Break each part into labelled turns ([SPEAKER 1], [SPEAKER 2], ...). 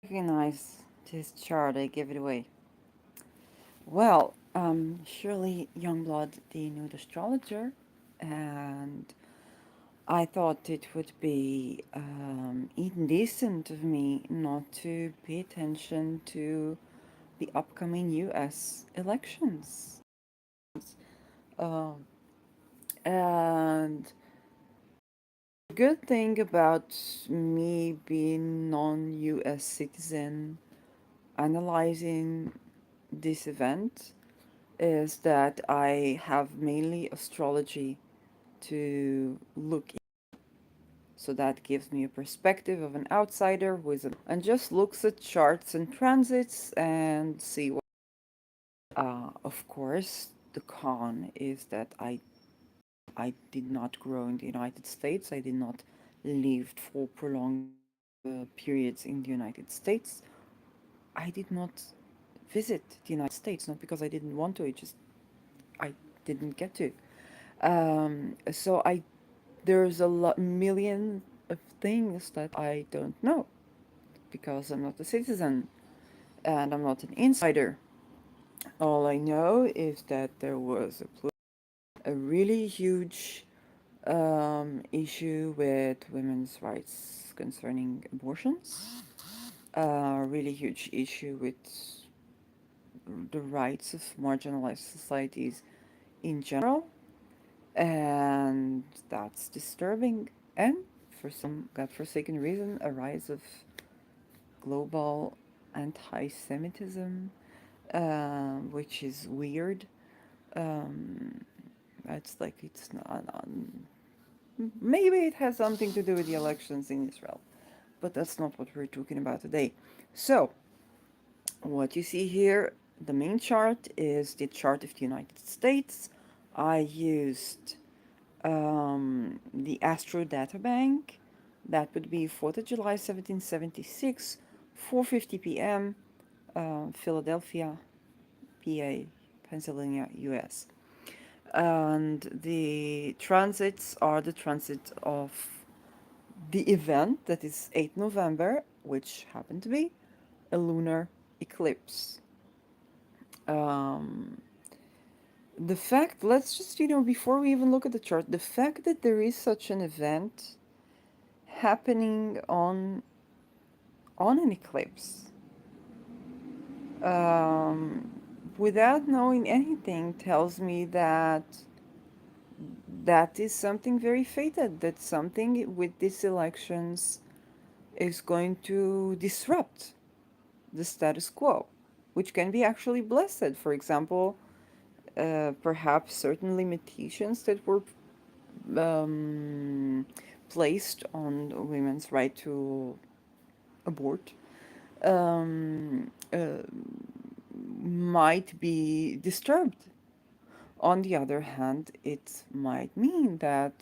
[SPEAKER 1] Recognize this chart, I give it away. Well, Shirley Youngblood, the nude astrologer, and I thought it would be indecent of me not to pay attention to the upcoming US elections. Um, and the good thing about me being non-US citizen analyzing this event is that I have mainly astrology to look in. So that gives me a perspective of an outsider who is and just looks at charts and transits and see what. Of course, the con is that I did not grow in the United States. I did not live for prolonged periods in the United States. I did not visit the United States, not because I didn't want to. It just I didn't get to. So I there's a lot million of things that I don't know because I'm not a citizen and I'm not an insider. All I know is that there was a really huge issue with women's rights concerning abortions, a really huge issue with the rights of marginalized societies in general, and that's disturbing. And for some godforsaken reason, a rise of global anti-Semitism, which is weird. Um, it's like it's not. Maybe it has something to do with the elections in Israel, but that's not what we're talking about today. So, what you see here, the main chart is the chart of the United States. I used the Astro Data Bank. That would be 4th of July 1776, 4:50 p.m., Philadelphia, PA, Pennsylvania, US. And the transits are the transit of the event that is 8 November, which happened to be a lunar eclipse. Um, the fact, let's just, before we even look at the chart, the fact that there is such an event happening on an eclipse um, without knowing anything tells me that that is something very fated, that something with these elections is going to disrupt the status quo, which can be actually blessed. For example, perhaps certain limitations that were um, placed on women's right to abort might be disturbed. On the other hand, it might mean that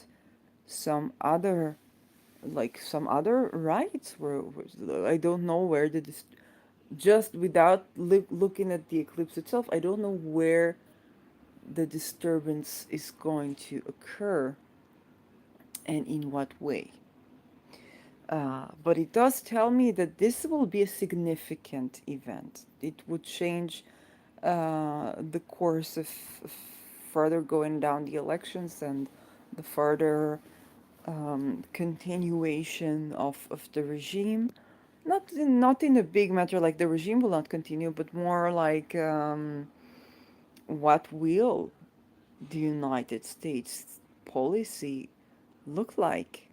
[SPEAKER 1] some other some other rights I don't know where just without looking at the eclipse itself, I don't know where the disturbance is going to occur and in what way. But it does tell me that this will be a significant event. It would change the course of further going down the elections and the further continuation of the regime. Not in a big matter like the regime will not continue, but more like what will the United States policy look like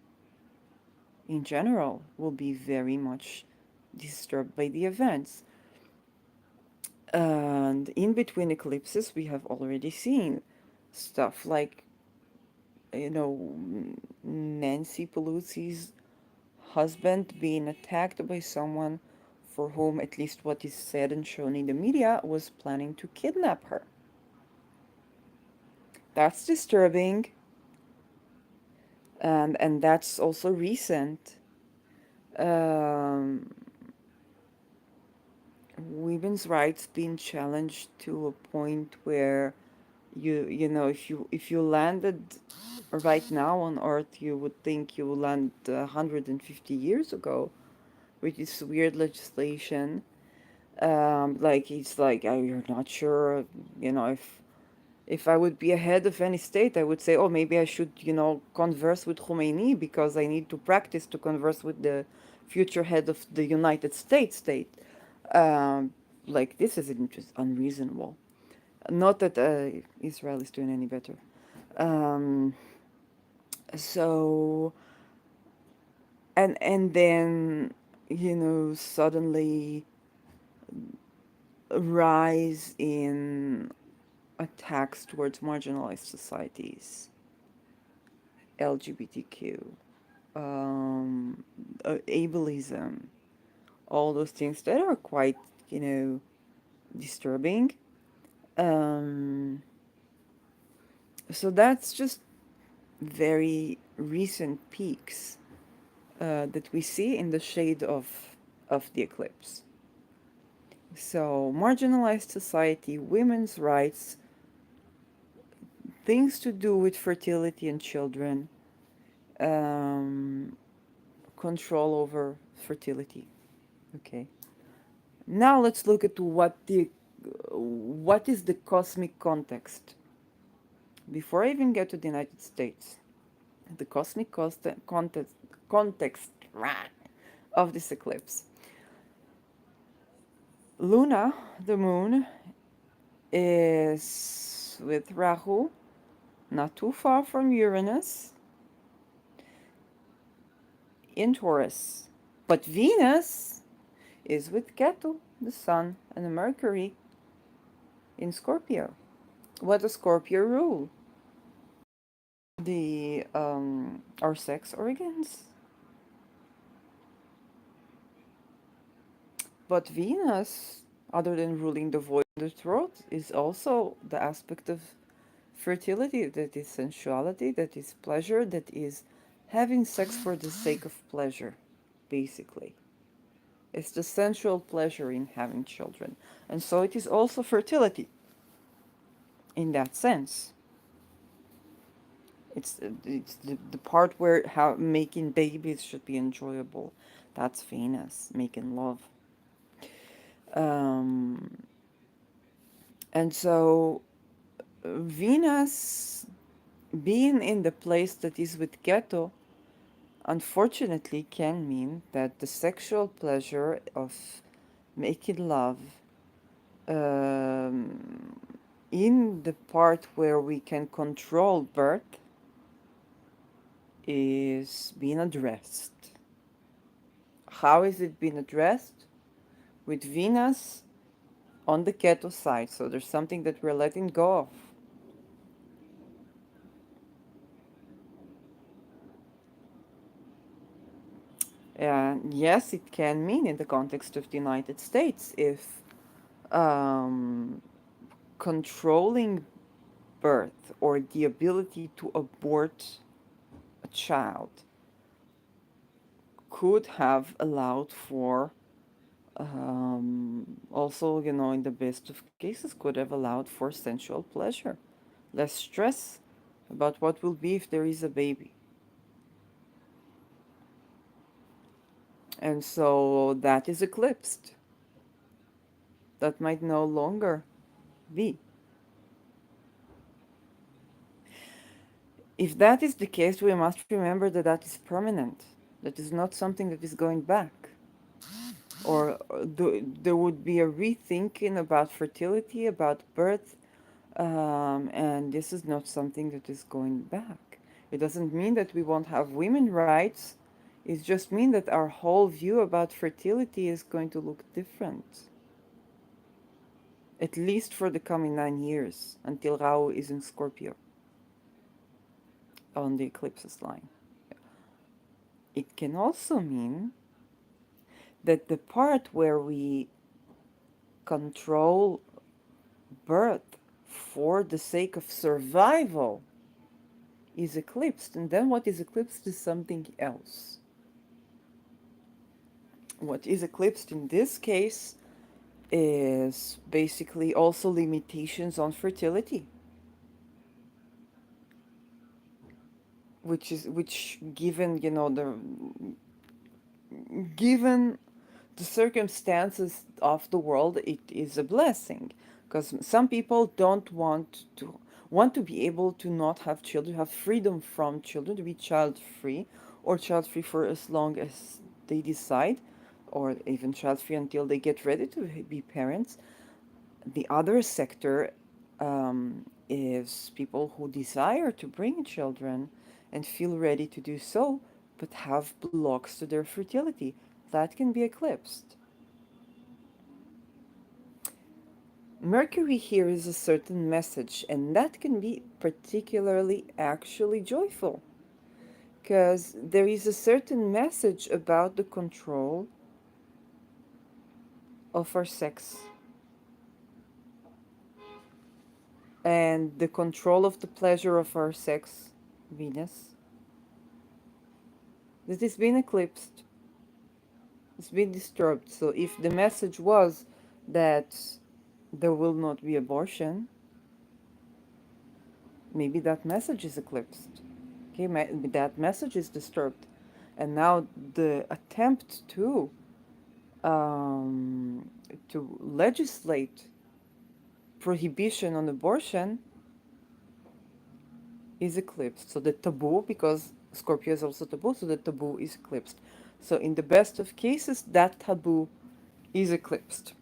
[SPEAKER 1] in general will be very much disturbed by the events. And in between eclipses, we have already seen stuff like, Nancy Pelosi's husband being attacked by someone for whom, at least what is said and shown in the media, was planning to kidnap her. That's disturbing, and that's also recent. Um, Women's rights being challenged to a point where if you landed right now on Earth, you would think you land 150 years ago. with this weird legislation. Like it's like you're not sure, if I would be a head of any state, I would say, oh, maybe I should, converse with Khomeini because I need to practice to converse with the future head of the United States state. Um, like this is just unreasonable. Not that Israel is doing any better. Um, so and then suddenly rise in attacks towards marginalized societies, LGBTQ, ableism, all those things that are quite, you know, disturbing. Um, so that's just very recent peaks that we see in the shade of the eclipse. So, marginalized society, women's rights, things to do with fertility and children, um, control over fertility. Okay. Now let's look at what is the cosmic context. Before I even get to the United States, the cosmic context of this eclipse. Luna, the moon, is with Rahu, not too far from Uranus, in Taurus. But Venus is with Ketu, the Sun, and Mercury in Scorpio. What does Scorpio rule? The our sex organs. But Venus, other than ruling the void and the throat, is also the aspect of fertility, that is sensuality, that is pleasure, that is having sex for the sake of pleasure, basically. It's the sensual pleasure in having children. And so it is also fertility in that sense. It's the part where how making babies should be enjoyable. That's Venus, making love. Um, and so Venus being in the place that is with Ketu, unfortunately, can mean that the sexual pleasure of making love, um, in the part where we can control birth, is being addressed. How is it being addressed? With Venus on the Ketu side, so there's something that we're letting go of. And yes, it can mean in the context of the United States if um, controlling birth or the ability to abort a child could have allowed for, also, in the best of cases, could have allowed for sensual pleasure, less stress about what will be if there is a baby. And so that is eclipsed. That might no longer be. If that is the case, we must remember that that is permanent. That is not something that is going back. Or there would be a rethinking about fertility, about birth, and this is not something that is going back. It doesn't mean that we won't have women rights. It just means that our whole view about fertility is going to look different, at least for the coming 9 years until Rahu is in Scorpio on the eclipses line. It can also mean that the part where we control birth for the sake of survival is eclipsed, and then what is eclipsed is something else. What is eclipsed in this case is basically also limitations on fertility, which given the given the circumstances of the world, it is a blessing, because some people don't want to be able to not have children, have freedom from children, to be child free, or child free for as long as they decide, or even child free until they get ready to be parents. The other sector is people who desire to bring children and feel ready to do so, but have blocks to their fertility. That can be eclipsed. Mercury here is a certain message, and that can be particularly actually joyful, because there is a certain message about the control of our sex and the control of the pleasure of our sex, Venus, that is being eclipsed. It's been disturbed. So if the message was that there will not be abortion, maybe that message is eclipsed. Okay, that message is disturbed, and now the attempt um, to legislate prohibition on abortion is eclipsed. So the taboo, because Scorpio is also taboo, so the taboo is eclipsed. So in the best of cases, that taboo is eclipsed.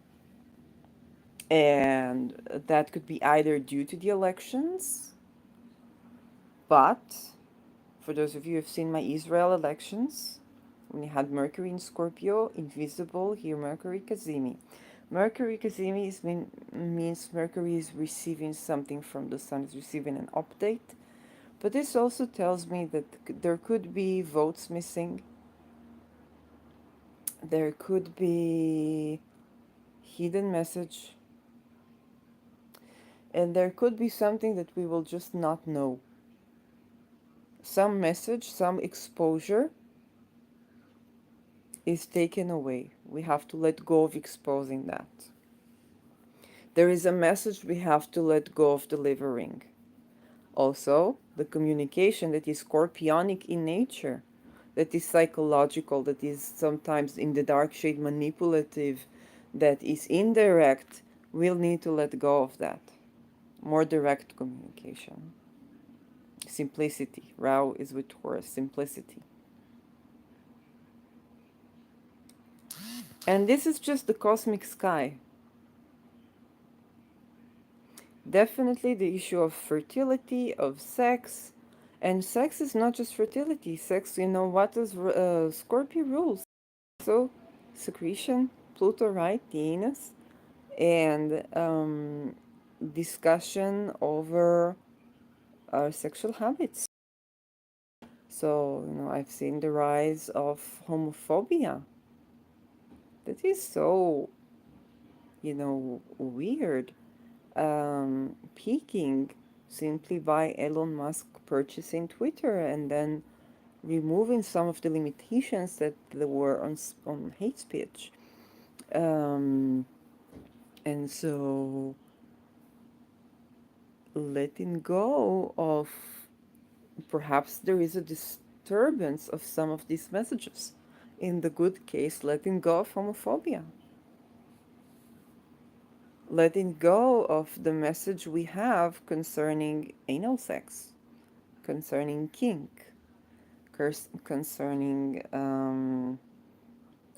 [SPEAKER 1] And that could be either due to the elections, but for those of you who have seen my Israel elections, when you had Mercury in Scorpio, invisible, here Mercury Kazimi. Mercury Kazimi means Mercury is receiving something from the Sun, is receiving an update. But this also tells me that there could be votes missing. There could be hidden message. And there could be something that we will just not know. Some message, some exposure is taken away. We have to let go of exposing that. There is a message we have to let go of delivering. Also, the communication that is scorpionic in nature, that is psychological, that is sometimes in the dark shade manipulative, that is indirect, we'll need to let go of that. More direct communication. Simplicity. Rao is with Taurus, simplicity. And this is just the cosmic sky. Definitely the issue of fertility, of sex. And sex is not just fertility. Sex, what does Scorpio rules? So, secretion, Pluto, right? The anus. And discussion over our sexual habits. So, I've seen the rise of homophobia. That is so, weird. Peaking simply by Elon Musk purchasing Twitter and then removing some of the limitations that there were on hate speech. Um, and so letting go of, perhaps there is a disturbance of some of these messages. In the good case, letting go of homophobia. Letting go of the message we have concerning anal sex, concerning kink, concerning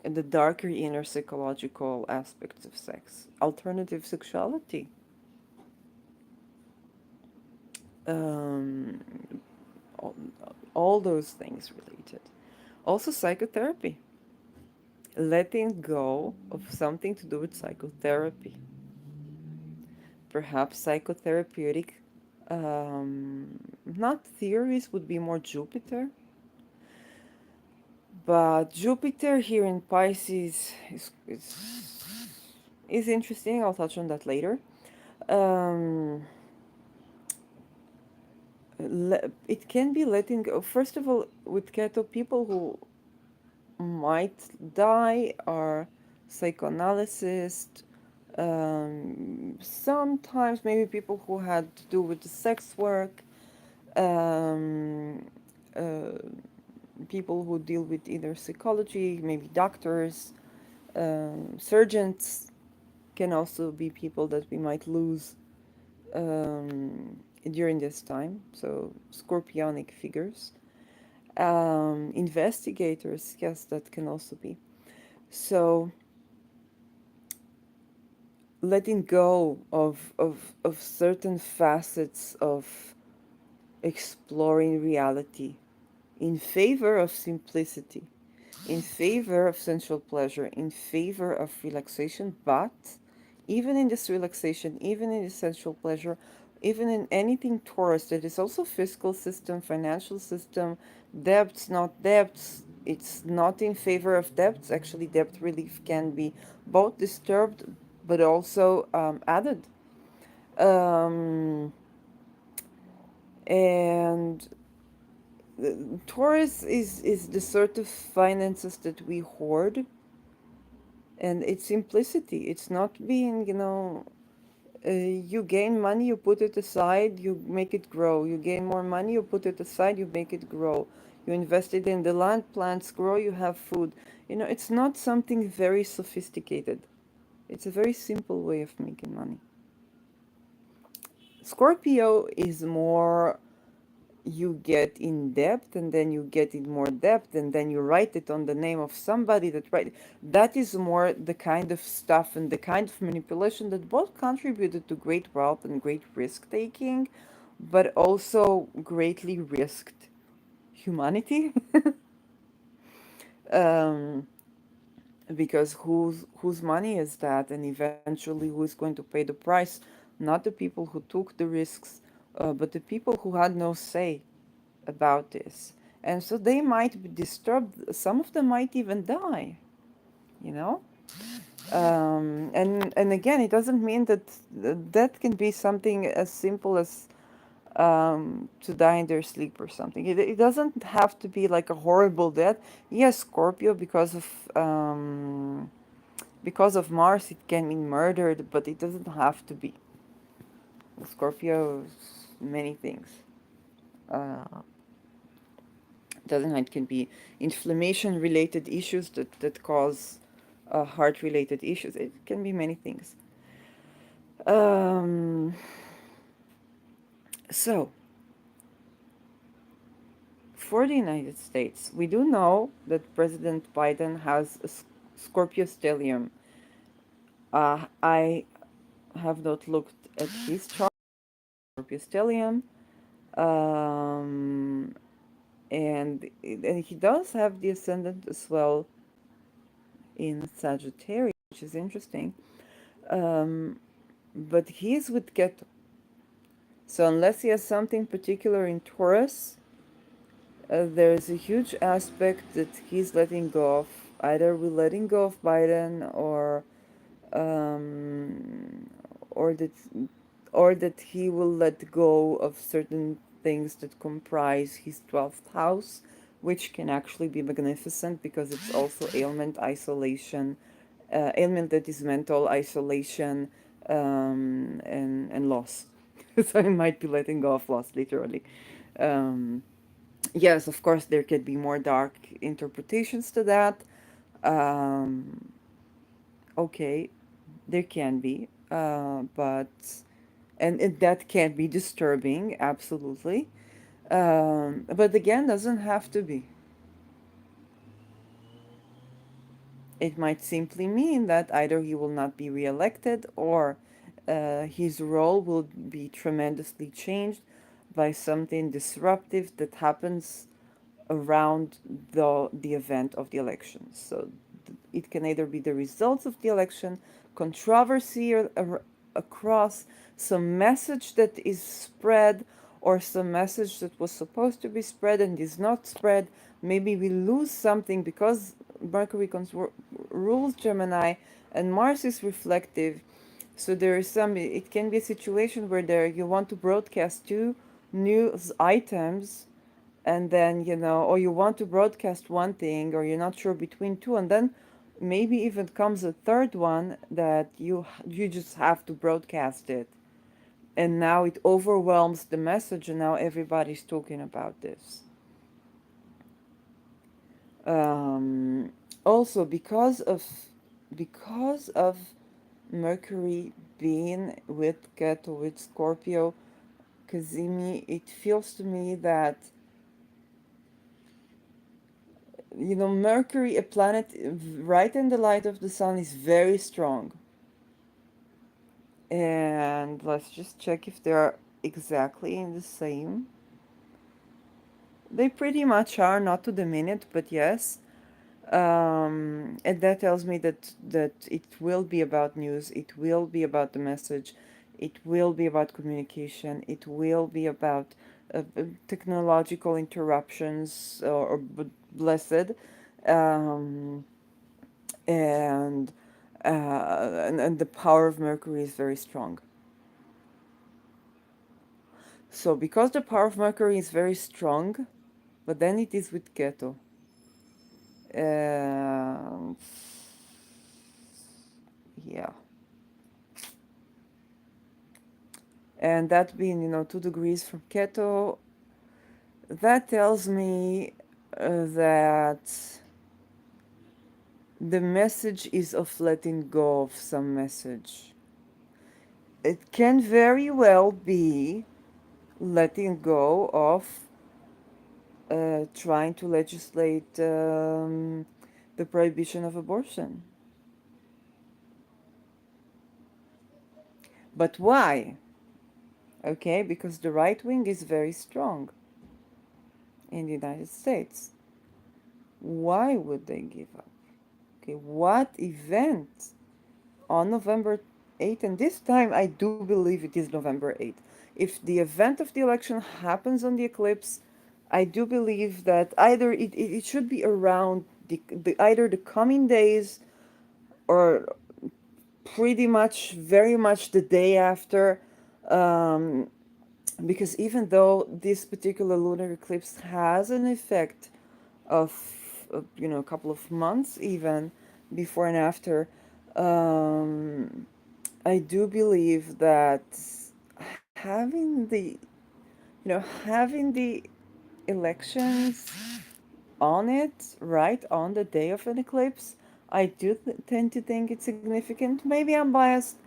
[SPEAKER 1] the darker inner psychological aspects of sex, alternative sexuality, um, all, all those things related. Also, psychotherapy. Letting go of something to do with psychotherapy. Perhaps psychotherapeutic, not theories, would be more Jupiter. But Jupiter here in Pisces is interesting. I'll touch on that later. Um, it can be letting go. First of all, with Keto, people who might die are psychoanalysts, sometimes maybe people who had to do with the sex work, um, uh, people who deal with either psychology, maybe doctors, Surgeons can also be people that we might lose during this time, so scorpionic figures. Investigators, yes, that can also be. So letting go of certain facets of exploring reality in favor of simplicity, in favor of sensual pleasure, in favor of relaxation, but even in this relaxation, even in the sensual pleasure, even in anything Taurus that is also fiscal system, financial system, debts, not debts, it's not in favor of debts. Actually, debt relief can be both disturbed but also added. Um, and Taurus is the sort of finances that we hoard, and it's simplicity. It's not being, you gain money, you put it aside, you make it grow. You gain more money, you put it aside, you make it grow. You invested in the land, plants grow, you have food. It's not something very sophisticated. It's a very simple way of making money. Scorpio is more you get in depth and then you get in more depth and then you write it on the name of somebody that is more the kind of stuff and the kind of manipulation that both contributed to great wealth and great risk taking, but also greatly risked humanity. um, because whose money is that, and eventually who is going to pay the price? Not the people who took the risks, but the people who had no say about this. And so they might be disturbed. Some of them might even die, you know? And again, it doesn't mean that that can be something as simple as to die in their sleep or something. It doesn't have to be like a horrible death. Yes, Scorpio, because of Mars, it can be murdered, but it doesn't have to be. Scorpio is many things. Uh, doesn't it can be inflammation related issues that cause heart related issues. It can be many things. um, so for the United States, we do know that President Biden has a Scorpio stellium. I have not looked at his chart. Scorpio stellium. um, and he does have the ascendant as well in Sagittarius, which is interesting. um, but he is with Ketu. So unless he has something particular in Taurus, there's a huge aspect that he's letting go of. Either we're letting go of Biden, um, or that or that he will let go of certain things that comprise his 12th house, which can actually be magnificent because it's also ailment isolation, ailment that is mental isolation, and loss. So he might be letting go of loss, literally. Um, yes, of course, there could be more dark interpretations to that. Um, okay, there can be, but that can be disturbing, absolutely. But again, doesn't have to be. It might simply mean that either he will not be reelected or his role will be tremendously changed by something disruptive that happens around the event of the election. So it can either be the results of the election, controversy across some message that is spread, or some message that was supposed to be spread and is not spread. Maybe we lose something because Mercury rules Gemini and Mars is reflective. So there is it can be a situation where you want to broadcast two news items, and then or you want to broadcast one thing, or you're not sure between two, and then maybe even comes a third one that you just have to broadcast it, and now it overwhelms the message, and now everybody's talking about this. um, Also, because of because of Mercury being with Ketu, with Scorpio, Kazimi, it feels to me that, Mercury, a planet right in the light of the sun, is very strong. And let's just check if they are exactly in the same. They pretty much are, not to the minute, but yes. And that tells me that it will be about news, it will be about the message, it will be about communication, it will be about technological interruptions, or blessed, um, and, and the power of Mercury is very strong. So because the power of Mercury is very strong, but then it is with Ketu. And yeah. And that being, 2 degrees from Ketu, that tells me that the message is of letting go of some message. It can very well be letting go of trying to legislate the prohibition of abortion. But why? Okay, because the right wing is very strong in the United States. Why would they give up? Okay, what event on November 8th, and this time I do believe it is November 8th. If the event of the election happens on the eclipse, I do believe that either it should be around either the coming days, or pretty much very much the day after, um, because even though this particular lunar eclipse has an effect of a couple of months even before and after, um, I do believe that having the elections on it right on the day of an eclipse, I do tend to think it's significant. Maybe I'm biased,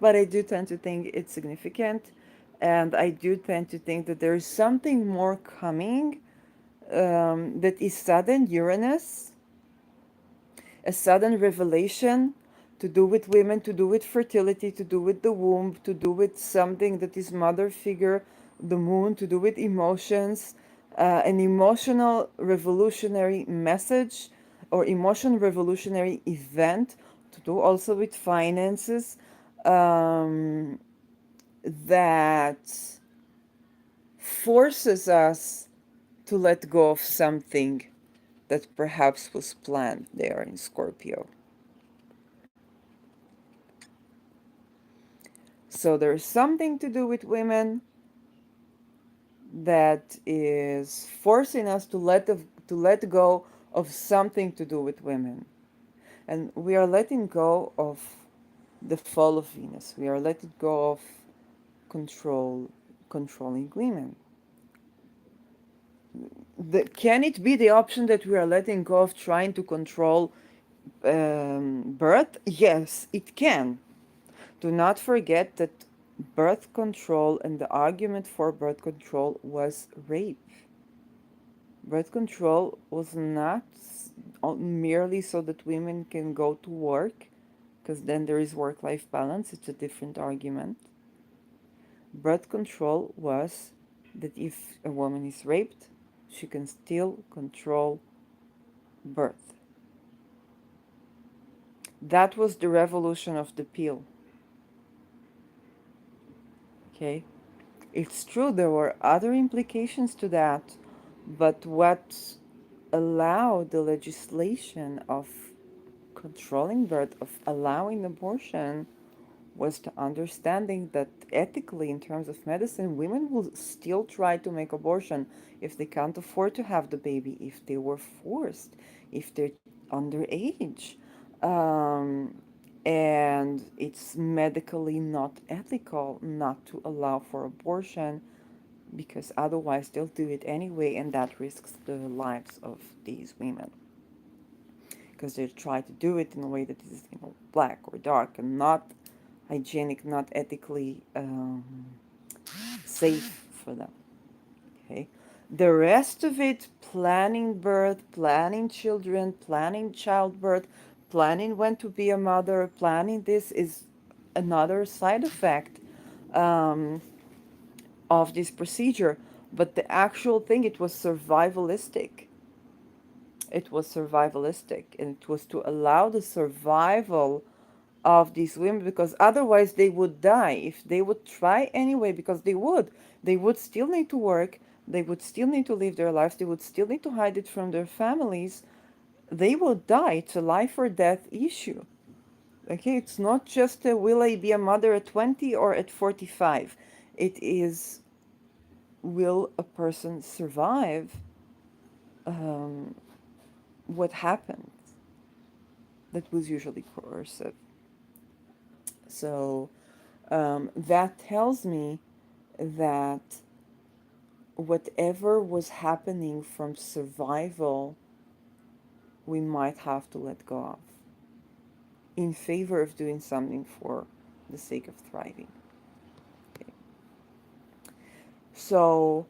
[SPEAKER 1] but I do tend to think it's significant, and I do tend to think that there is something more coming, that is sudden Uranus, a sudden revelation, to do with women, to do with fertility, to do with the womb, to do with something that is mother figure, the moon, to do with emotions, an emotional revolutionary message or emotion revolutionary event, to do also with finances, um, that forces us to let go of something that perhaps was planned there in Scorpio. So there's something to do with women that is forcing us to let go of something to do with women. And we are letting go of the fall of Venus. We are letting go of controlling women. Can it be the option that we are letting go of trying to control birth? Yes, it can. Do not forget that birth control and the argument for birth control was rape. Birth control was not merely so that women can go to work, because then there is work life balance, it's a different argument. Birth control was that if a woman is raped, she can still control birth. That was the revolution of the pill. Okay? It's true there were other implications to that, but what allowed the legislation of controlling birth, of allowing abortion, was the understanding that ethically, in terms of medicine, women will still try to make abortion if they can't afford to have the baby, if they were forced, if they're underage. Um, and it's medically not ethical not to allow for abortion, because otherwise they'll do it anyway, and that risks the lives of these women. because they try to do it in a way that is, black or dark and not hygienic, not ethically safe for them. Okay, the rest of it, planning birth, planning children, planning childbirth, planning when to be a mother, planning this is another side effect um, of this procedure. But the actual thing, it was survivalistic. It was survivalistic, and it was to allow the survival of these women, because otherwise they would die if they would try anyway, because they would still need to work, they would still need to live their lives, they would still need to hide it from their families. They will die. It's a life or death issue. Okay, it's not just a will I be a mother at 20 or at 45. It is, will a person survive um, what happened, that was usually coercive. So that tells me that whatever was happening from survival, we might have to let go of in favor of doing something for the sake of thriving. Okay. So,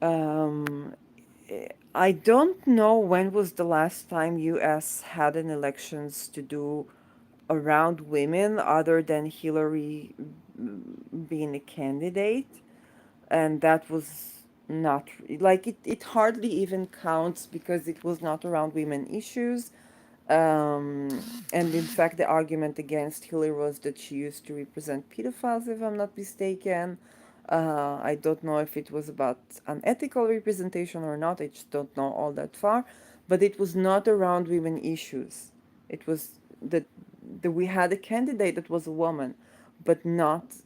[SPEAKER 1] um, I don't know when was the last time US had an elections to do around women other than Hillary being a candidate. And that was not like it hardly even counts because it was not around women issues. And in fact, the argument against Hillary was that she used to represent pedophiles, if I'm not mistaken. I don't know if it was about unethical representation or not. I just don't know all that far. But it was not around women issues. It was that we had a candidate that was a woman, but not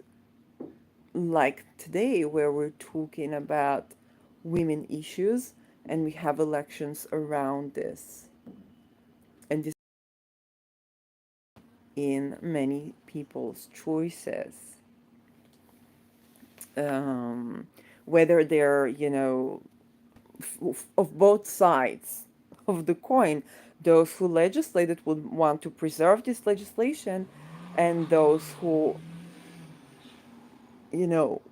[SPEAKER 1] like today, where we're talking about women issues and we have elections around this. And this in many people's choices, um, whether they're, of both sides of the coin, those who legislated would want to preserve this legislation, and those who, you know,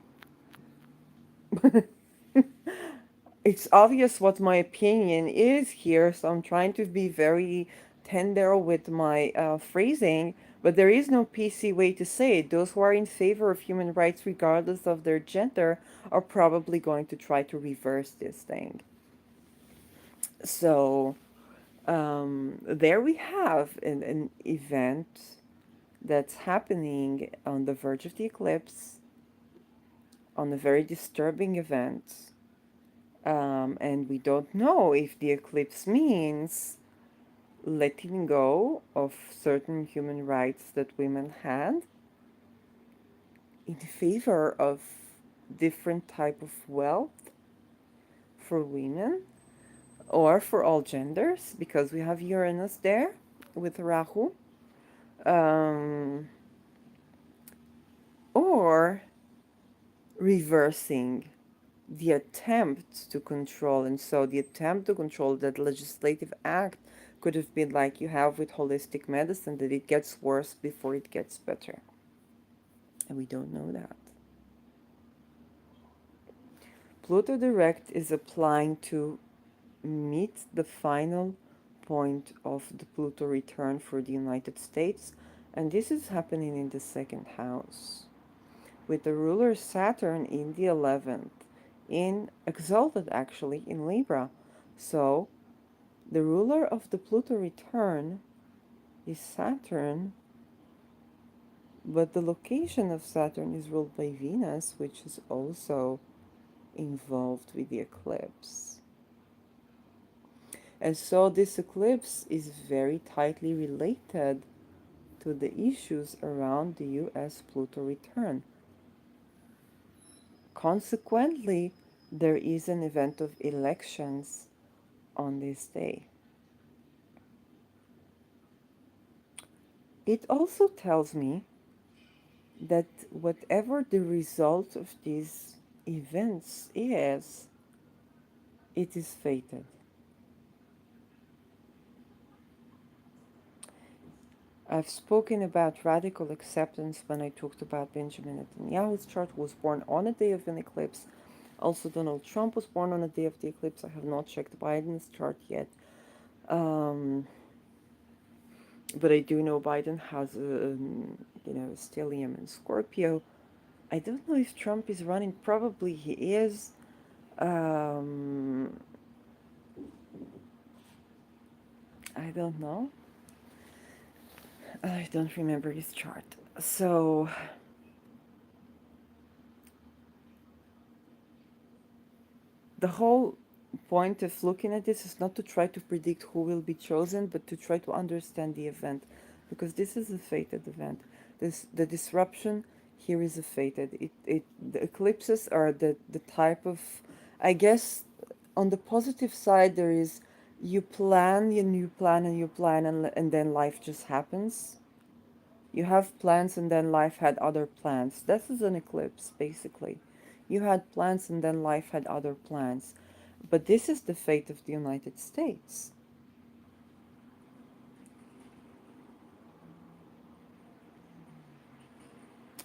[SPEAKER 1] it's obvious what my opinion is here, so I'm trying to be very tender with my phrasing, but there is no PC way to say it. Those who are in favor of human rights, regardless of their gender, are probably going to try to reverse this thing. So, there we have an event that's happening on the verge of the eclipse, on a very disturbing event. And we don't know if the eclipse means letting go of certain human rights that women had in favor of different type of wealth for women, or for all genders, because we have Uranus there with Rahu, um, or reversing the attempt to control. And so the attempt to control, that legislative act, could have been like you have with holistic medicine, that it gets worse before it gets better. And we don't know that. Pluto direct is applying to meet the final point of the Pluto return for the United States, and this is happening in the second house, with the ruler Saturn in the 11th, in exalted actually in Libra. So the ruler of the Pluto return is Saturn, but the location of Saturn is ruled by Venus, which is also involved with the eclipse. And so this eclipse is very tightly related to the issues around the US Pluto return. Consequently, there is an event of elections on this day. It also tells me that whatever the result of these events is, it is fated. I've spoken about radical acceptance when I talked about Benjamin Netanyahu's chart, who was born on a day of an eclipse. Also, Donald Trump was born on a day of the eclipse. I have not checked Biden's chart yet. Um, but I do know Biden has a stellium in Scorpio. I don't know if Trump is running. Probably he is. Um, I don't know. I don't remember his chart. So the whole point of looking at this is not to try to predict who will be chosen, but to try to understand the event, because this is a fated event. The disruption here is a fated. The eclipses are the type of, I guess, on the positive side there is, you plan and you plan and you plan, and then life just happens. You have plans and then life had other plans. This is an eclipse, basically. You had plans and then life had other plans. But this is the fate of the United States.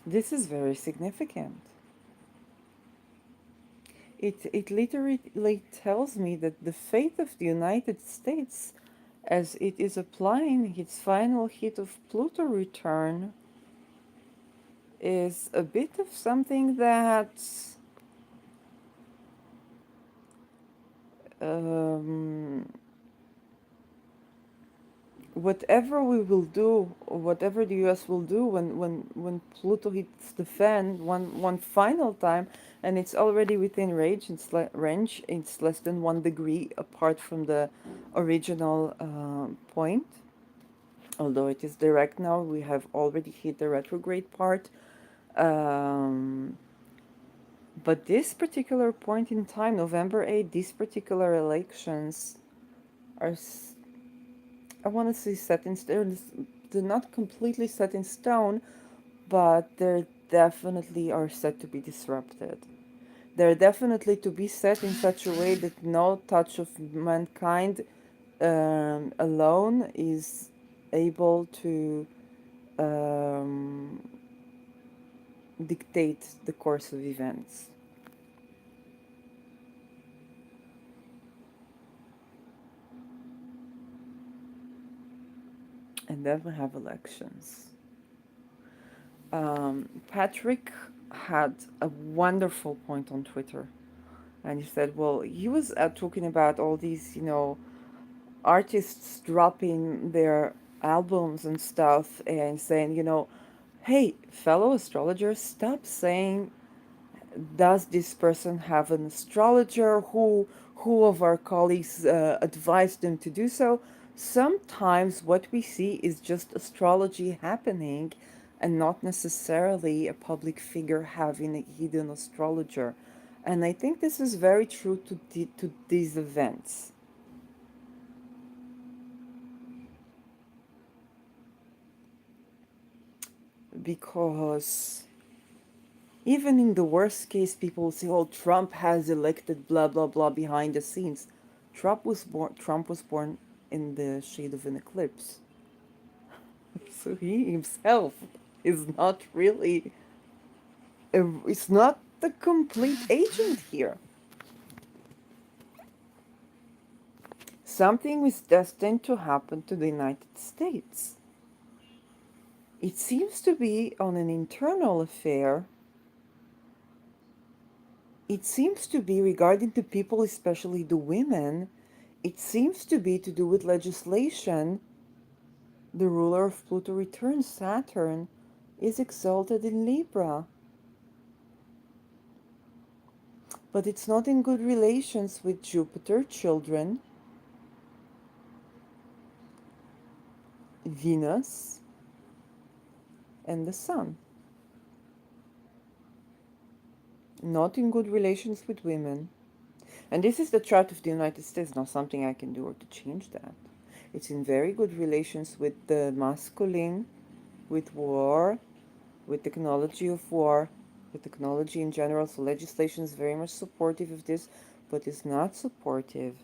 [SPEAKER 1] This is very significant. It literally tells me that the fate of the United States, as it is applying its final hit of Pluto return, is a bit of something that um, whatever we will do, or whatever the US will do when Pluto hits the fan one final time, and it's already within range, it's less than 1 degree apart from the original point. Although it is direct now, we have already hit the retrograde part. Um, but this particular point in time, November 8th, these particular elections are I want to say set in stone. They're not completely set in stone, but they definitely are set to be disrupted. They're definitely to be set in such a way that no touch of mankind alone is able to um, dictate the course of events. And then we have elections. Patrick had a wonderful point on Twitter, and he said, well, he was talking about all these, artists dropping their albums and stuff and saying, hey, fellow astrologers, stop saying, does this person have an astrologer? Who of our colleagues advised them to do so? Sometimes what we see is just astrology happening and not necessarily a public figure having a hidden astrologer. And I think this is very true to these events. Because even in the worst case, people say, "Oh, Trump has elected blah blah blah behind the scenes." Trump was born in the shade of an eclipse, so he himself is not really. It's not the complete agent here. Something was destined to happen to the United States. It seems to be on an internal affair. It seems to be regarding the people, especially the women. It seems to be to do with legislation. The ruler of Pluto returns, Saturn, is exalted in Libra. But it's not in good relations with Jupiter, children, Venus, and the Sun. Not in good relations with women. And this is the chart of the United States, not something I can do or to change that. It's in very good relations with the masculine, with war, with technology of war, with technology in general. So legislation is very much supportive of this, but is not supportive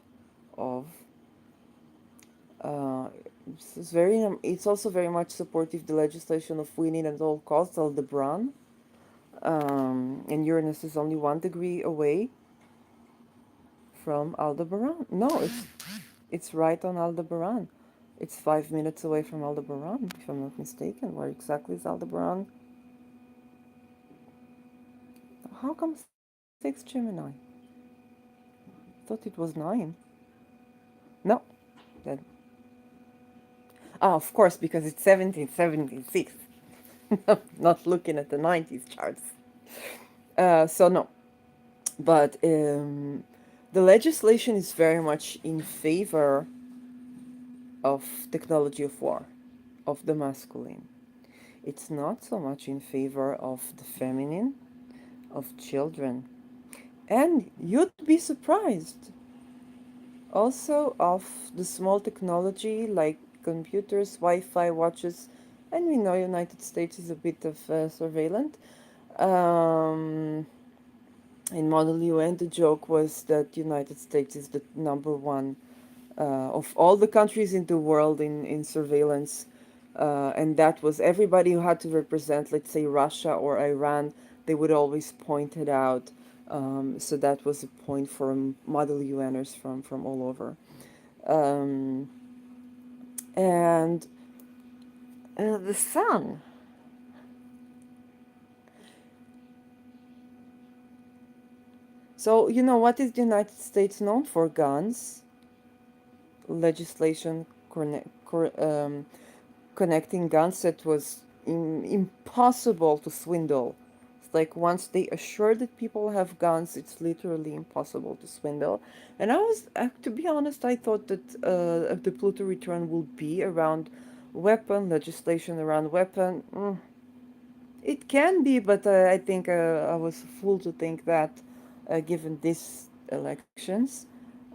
[SPEAKER 1] of It's also very much supportive the legislation of winning at all costs, Aldebaran. And Uranus is only 1 degree away from Aldebaran. No, it's right on Aldebaran. It's 5 minutes away from Aldebaran, if I'm not mistaken. Where exactly is Aldebaran? How come 6 Gemini? Thought it was 9. No, that of course, because it's 1776. Not looking at the 90s charts. So no, but the legislation is very much in favor of technology of war, of the masculine. It's not so much in favor of the feminine, of children. And you'd be surprised also of the small technology like computers, Wi-Fi, watches, and we know United States is a bit of surveillance. Um, in Model UN, the joke was that United States is the number one of all the countries in the world in surveillance. And that was everybody who had to represent, let's say, Russia or Iran, they would always point it out. So that was a point for Model UNers from all over. Um, and the sun. So, you know, what is the United States known for? Guns, legislation, connecting guns that was impossible to swindle. It's like once they assure that people have guns, it's literally impossible to swindle. And I was, to be honest, I thought that the Pluto return would be around weapon, legislation around weapon. It can be, but I think I was a fool to think that, given these elections.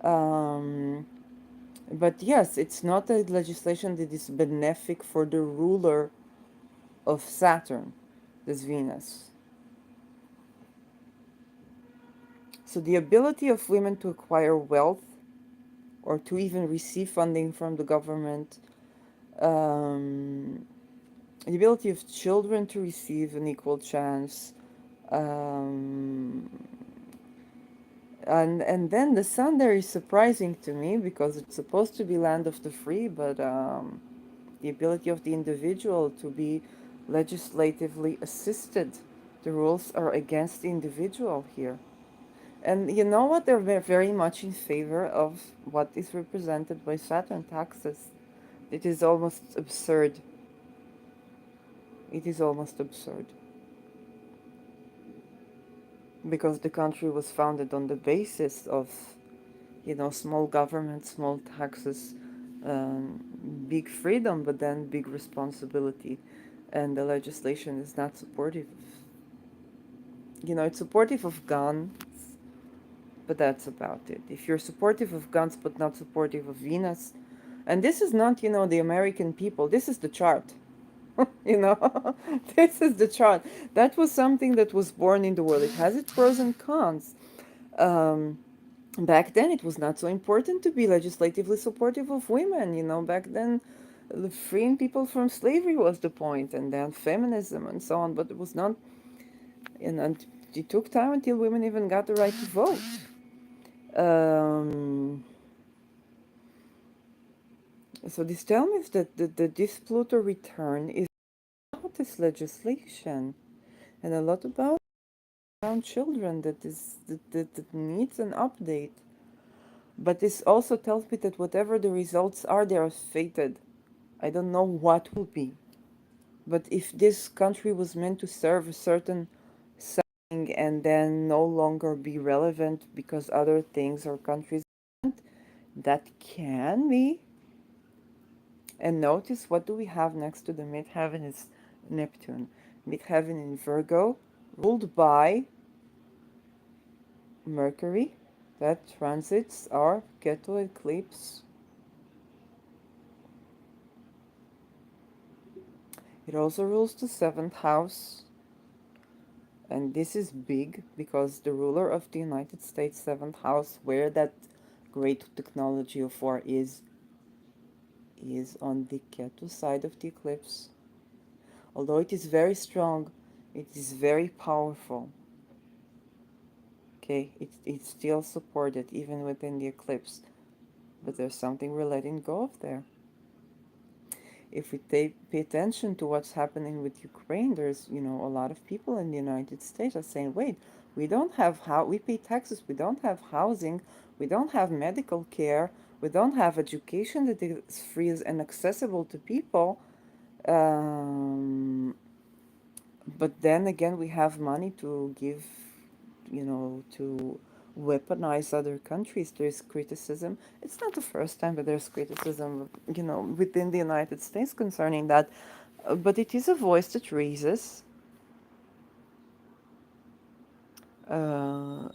[SPEAKER 1] Um, but yes, it's not a legislation that is benefic for the ruler of Saturn, this Venus. So the ability of women to acquire wealth or to even receive funding from the government, um, the ability of children to receive an equal chance, um, and then the sun there is surprising to me because it's supposed to be land of the free, but the ability of the individual to be legislatively assisted. The rules are against the individual here. And you know what? They're very much in favor of what is represented by Saturn taxes. It is almost absurd. It is almost absurd. Because the country was founded on the basis of, you know, small government, small taxes, big freedom, but then big responsibility. And the legislation is not supportive. You know, it's supportive of guns, but that's about it. If you're supportive of guns but not supportive of Venus, and this is not, you know, the American people, this is the chart. You know, this is the chart. That was something that was born in the world. It has its pros and cons. Um, Back then, it was not so important to be legislatively supportive of women. You know, back then, freeing people from slavery was the point, and then feminism and so on. But it was not, and it took time until women even got the right to vote. Um, so this tells me that this Pluto return is about this legislation and a lot about around children that needs an update. But this also tells me that whatever the results are, they are fated. I don't know what will be. But if this country was meant to serve a certain something and then no longer be relevant because other things or countries, that can be. And notice, what do we have next to the midheaven is Neptune. Midheaven in Virgo, ruled by Mercury, that transits our Ketu eclipse. It also rules the seventh house. And this is big because the ruler of the United States, seventh house, where that great technology of war is is on the Ketu side of the eclipse. Although it is very strong, it is very powerful. Okay, it's still supported even within the eclipse, but there's something we're letting go of there. If we pay attention to what's happening with Ukraine, there's, a lot of people in the United States are saying, wait, we don't have how we pay taxes, we don't have housing, we don't have medical care, we don't have education that is free and accessible to people. Um, but then again, we have money to give, to weaponize other countries. There's criticism. It's not the first time, but there's criticism, within the United States concerning that. But it is a voice that raises. The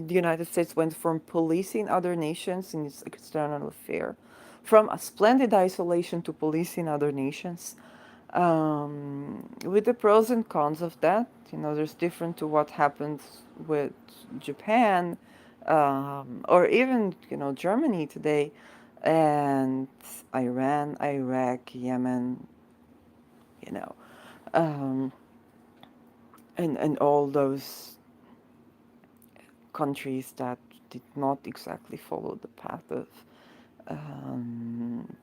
[SPEAKER 1] United States went from policing other nations in its external affair, from a splendid isolation to policing other nations. With the pros and cons of that, there's different to what happened with Japan, or even, Germany today, and Iran, Iraq, Yemen, you know, um, and all those countries that did not exactly follow the path of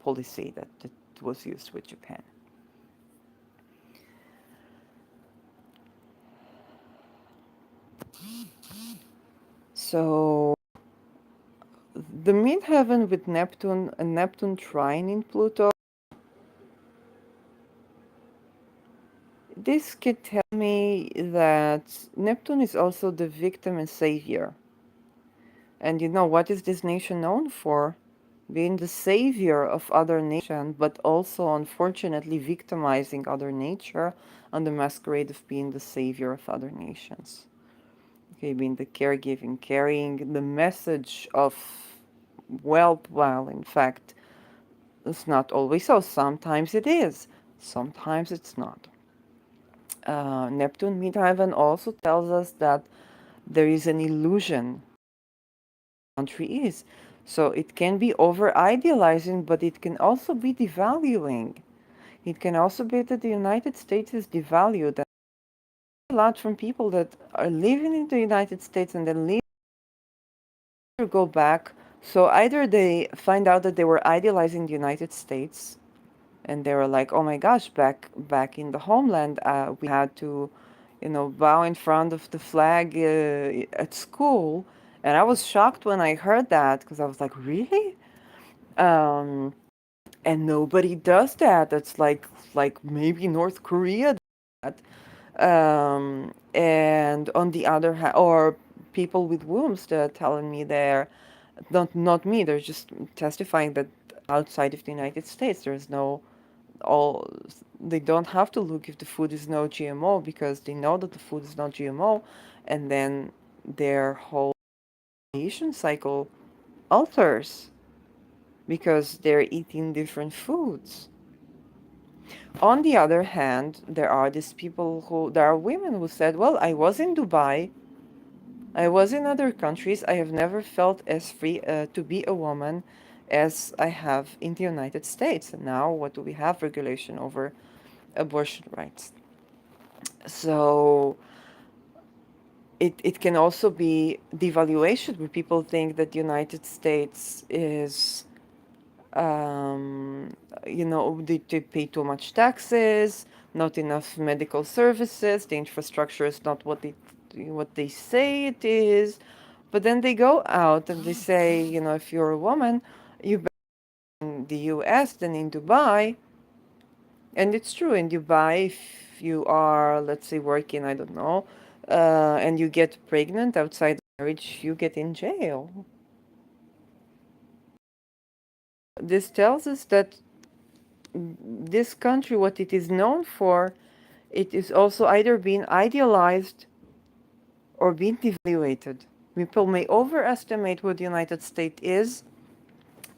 [SPEAKER 1] policy that was used with Japan. So the midheaven with Neptune and Neptune trine in Pluto, this could tell me that Neptune is also the victim and savior. And what is this nation known for? Being the savior of other nations, but also unfortunately victimizing other nature on the masquerade of being the savior of other nations. Okay, being the caregiving, carrying the message of wealth, while in fact it's not always so. Sometimes it is, sometimes it's not. Neptune midheaven also tells us that there is an illusion country is. So it can be over idealizing, but it can also be devaluing. It can also be that the United States is devalued. A lot from people that are living in the United States and then leave or go back. So either they find out that they were idealizing the United States, and they were like, "Oh my gosh, back in the homeland, we had to, bow in front of the flag at school." And I was shocked when I heard that because I was like, "Really?" Um, and nobody does that. That's like maybe North Korea does that. And on the other hand, or people with wombs that are telling me they're not me. They're just testifying that outside of the United States, there's no all. They don't have to look if the food is no GMO because they know that the food is not GMO, and then their whole digestion cycle alters because they're eating different foods. On the other hand, there are women who said, well, I was in Dubai, I was in other countries, I have never felt as free to be a woman as I have in the United States. And now, what do we have? Regulation over abortion rights. So it can also be devaluation, where people think that the United States is they pay too much taxes, not enough medical services, the infrastructure is not what they say it is. But then they go out and they say, if you're a woman, you better in the US than in Dubai. And it's true, in Dubai, if you are, let's say, working, I don't know, and you get pregnant outside marriage, you get in jail. This tells us that this country, what it is known for, it is also either being idealized or being devaluated. People may overestimate what the United States is,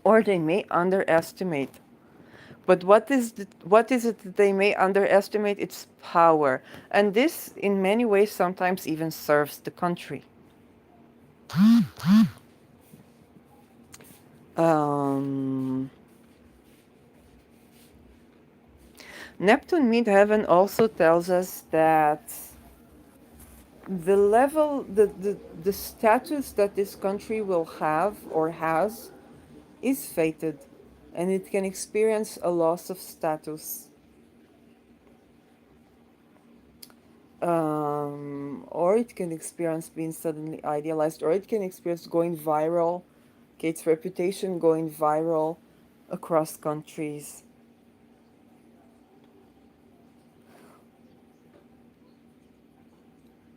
[SPEAKER 1] or they may underestimate. But what is it that they may underestimate? Its power. And this, in many ways, sometimes even serves the country. Um, Neptune midheaven also tells us that the level, the status that this country will have or has is fated, and it can experience a loss of status, or it can experience being suddenly idealized, or it can experience going viral, okay, its reputation going viral across countries.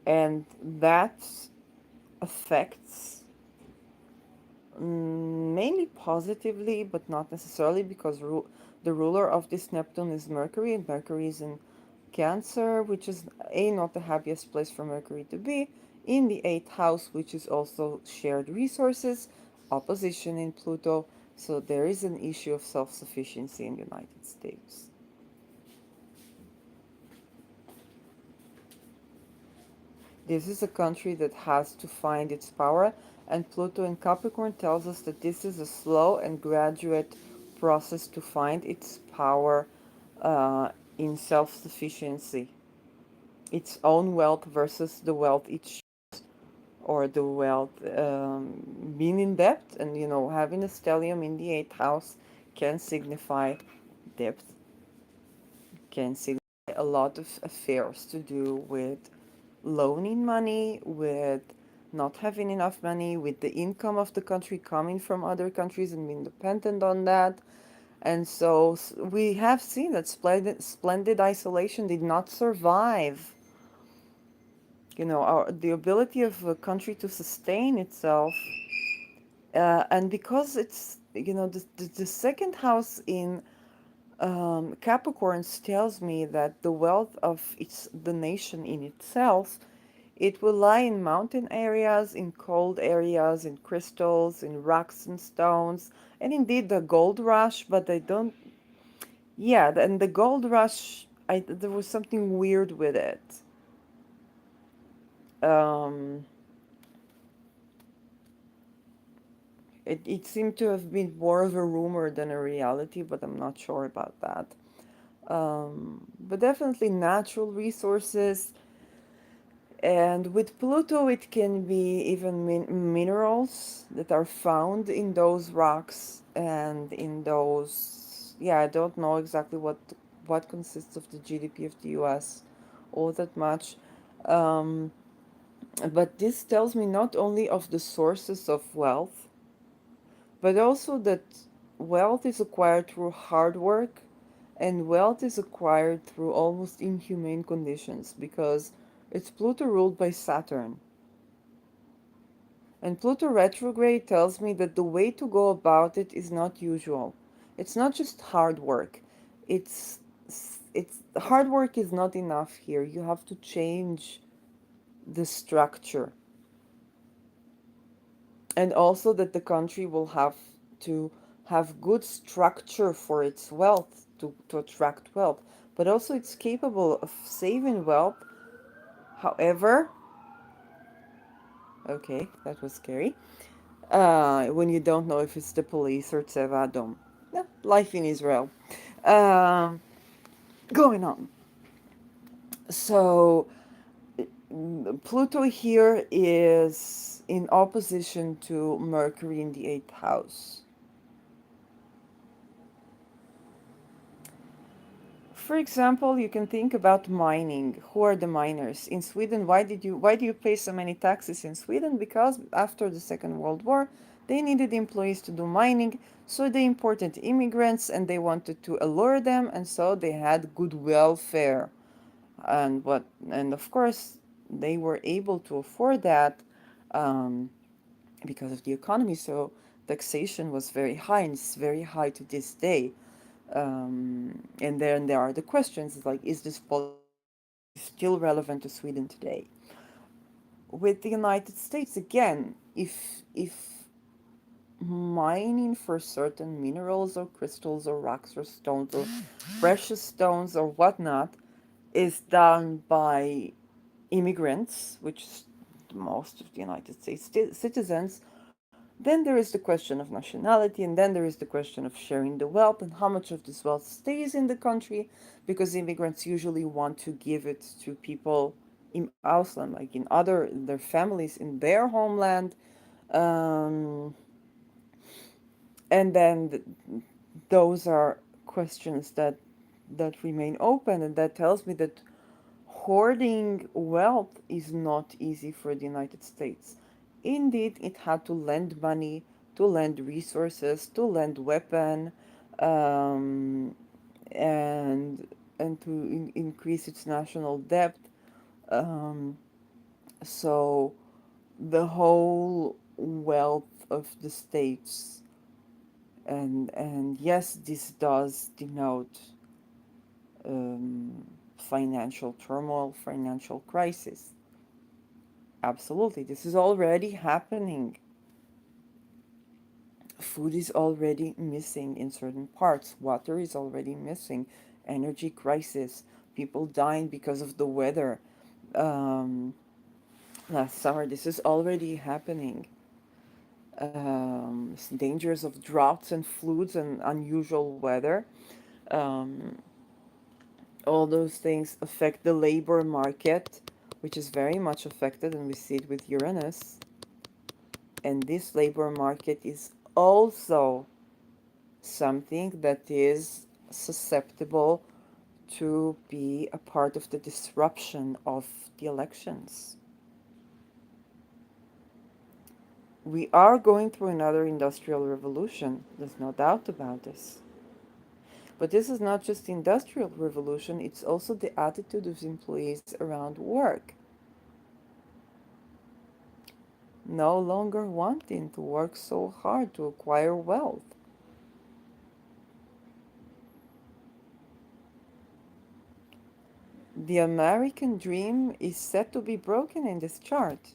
[SPEAKER 1] And that affects, mainly positively, but not necessarily, because the ruler of this Neptune is Mercury, and Mercury is in Cancer, which is not the happiest place for Mercury to be, in the eighth house, which is also shared resources, opposition in Pluto. So there is an issue of self sufficiency in the United States. This is a country that has to find its power, and Pluto in Capricorn tells us that this is a slow and graduate process to find its power uh, in self sufficiency, its own wealth versus the wealth it or the wealth, being in debt. And having a stellium in the eighth house can signify depth, can signify a lot of affairs to do with loaning money, with not having enough money, with the income of the country coming from other countries and being dependent on that. And so we have seen that splendid isolation did not survive. The ability of a country to sustain itself, and because it's, the second house in Capricorns tells me that the wealth of the nation in itself, it will lie in mountain areas, in cold areas, in crystals, in rocks and stones, and indeed the gold rush. But I don't. Yeah, and the gold rush, there was something weird with it. Um, it seemed to have been more of a rumor than a reality, but I'm not sure about that. But definitely natural resources. And with Pluto, it can be even minerals that are found in those rocks and in those. Yeah, I don't know exactly what consists of the GDP of the U.S. all that much, um, but this tells me not only of the sources of wealth, but also that wealth is acquired through hard work, and wealth is acquired through almost inhumane conditions, because it's Pluto ruled by Saturn. And Pluto retrograde tells me that the way to go about it is not usual. It's not just hard work. It's it's hard work is not enough here. You have to change the structure. And also that the country will have to have good structure for its wealth, to attract wealth. But also it's capable of saving wealth. However, okay, that was scary. When you don't know if it's the police or Tseva Adom. Yeah, life in Israel. Um, Going on. So, Pluto here is in opposition to Mercury in the eighth house. For example, you can think about mining. Who are the miners in Sweden? Why do you pay so many taxes in Sweden? Because after the Second World War, they needed employees to do mining, so they imported immigrants and they wanted to allure them, and so they had good welfare. And of course they were able to afford that, um, because of the economy. So taxation was very high, and it's very high to this day. And then there are the questions like, is this policy still relevant to Sweden today? With the United States, again, if mining for certain minerals or crystals or rocks or stones or precious stones or whatnot is done by immigrants, which is most of the United States citizens, Then there is the question of nationality, and then there is the question of sharing the wealth and how much of this wealth stays in the country, because immigrants usually want to give it to people in Ausland, like in other their families in their homeland, um, and then those are questions that remain open, and that tells me that hoarding wealth is not easy for the United States. Indeed, it had to lend money, to lend resources, to lend weapon, um, and to increase its national debt. Um, so the whole wealth of the states, and yes, this does denote financial turmoil, financial crisis. Absolutely, this is already happening. Food is already missing in certain parts, water is already missing, energy crisis, people dying because of the weather. Um, Last summer, this is already happening. Dangers of droughts and floods and unusual weather. Um, all those things affect the labor market, which is very much affected, and we see it with Uranus. And this labor market is also something that is susceptible to be a part of the disruption of the elections. We are going through another industrial revolution. There's no doubt about this. But this is not just the industrial revolution, it's also the attitude of employees around work. No longer wanting to work so hard to acquire wealth. The American dream is set to be broken in this chart.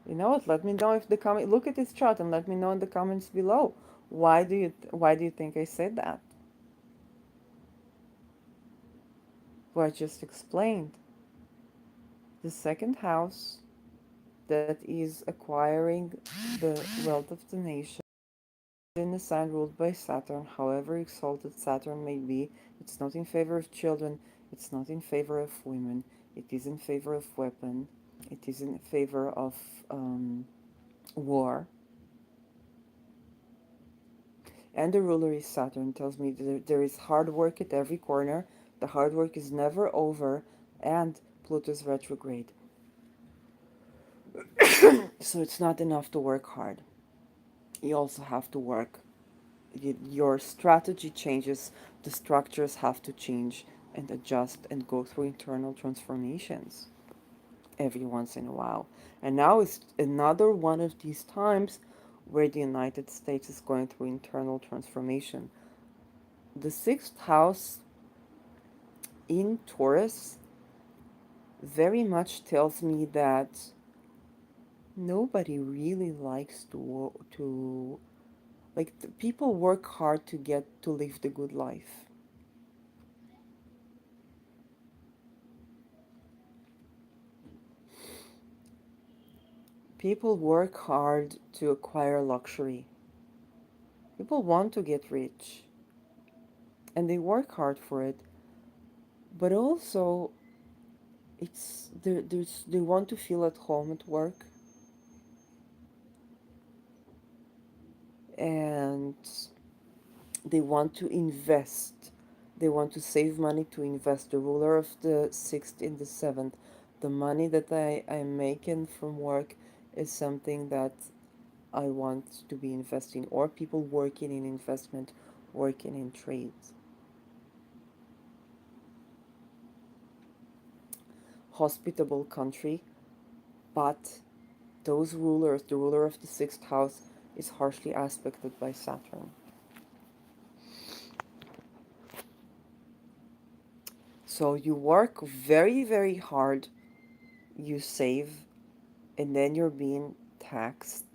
[SPEAKER 1] You know what? Let me know if the comment. Look at this chart and let me know in the comments below. Why do you think I said that? What I just explained. The second house that is acquiring the wealth of the nation in a sign ruled by Saturn, however exalted Saturn may be, it's not in favor of children, it's not in favor of women, it is in favor of weapon, it is in favor of war. And the ruler is Saturn, tells me that there is hard work at every corner, the hard work is never over, and Pluto's retrograde. So it's not enough to work hard. You also have to work. Your strategy changes, the structures have to change and adjust and go through internal transformations every once in a while. And now is another one of these times where the United States is going through internal transformation. The sixth house in Taurus very much tells me that nobody really likes to like people work hard to get to live the good life. People work hard to acquire luxury. People want to get rich and they work hard for it, but also they want to feel at home at work, and they want to invest. They want to save money to invest. The ruler of the sixth in the seventh, the money that I'm making from work is something that I want to be investing, or people working in investment, working in trades. Hospitable country, but those rulers, the ruler of the sixth house, is harshly aspected by Saturn. So you work very, very hard, you save, and then you're being taxed.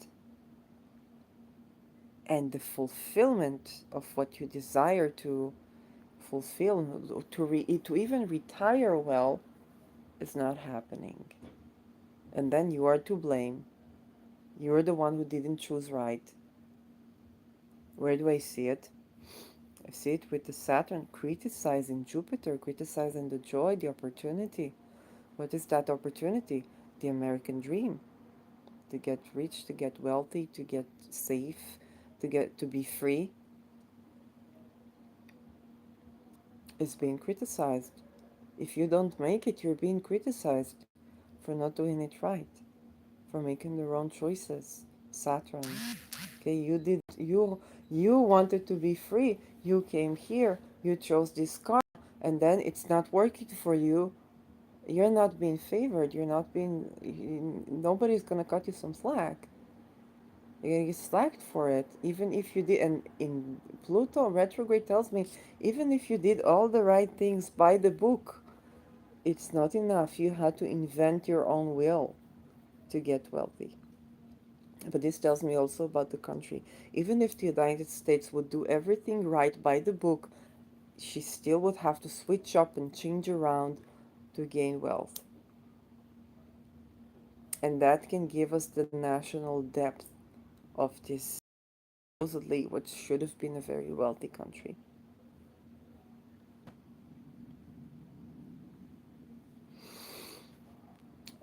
[SPEAKER 1] And the fulfillment of what you desire to fulfill, to even retire well, is not happening. And then you are to blame. You're the one who didn't choose right. Where do I see it? I see it with the Saturn criticizing Jupiter, criticizing the joy, the opportunity. What is that opportunity? The American dream. To get rich, to get wealthy, to get safe, to be free is being criticized. If you don't make it, you're being criticized for not doing it right, for making the wrong choices. Saturn. Okay, you wanted to be free. You came here, you chose this car, and then it's not working for you. You're not being favored. You're not being. Nobody's gonna cut you some slack. You're gonna get slacked for it, even if you did. And in Pluto retrograde tells me, even if you did all the right things by the book, it's not enough. You had to invent your own will to get wealthy. But this tells me also about the country. Even if the United States would do everything right by the book, she still would have to switch up and change around to gain wealth. And that can give us the national depth of this supposedly what should have been a very wealthy country.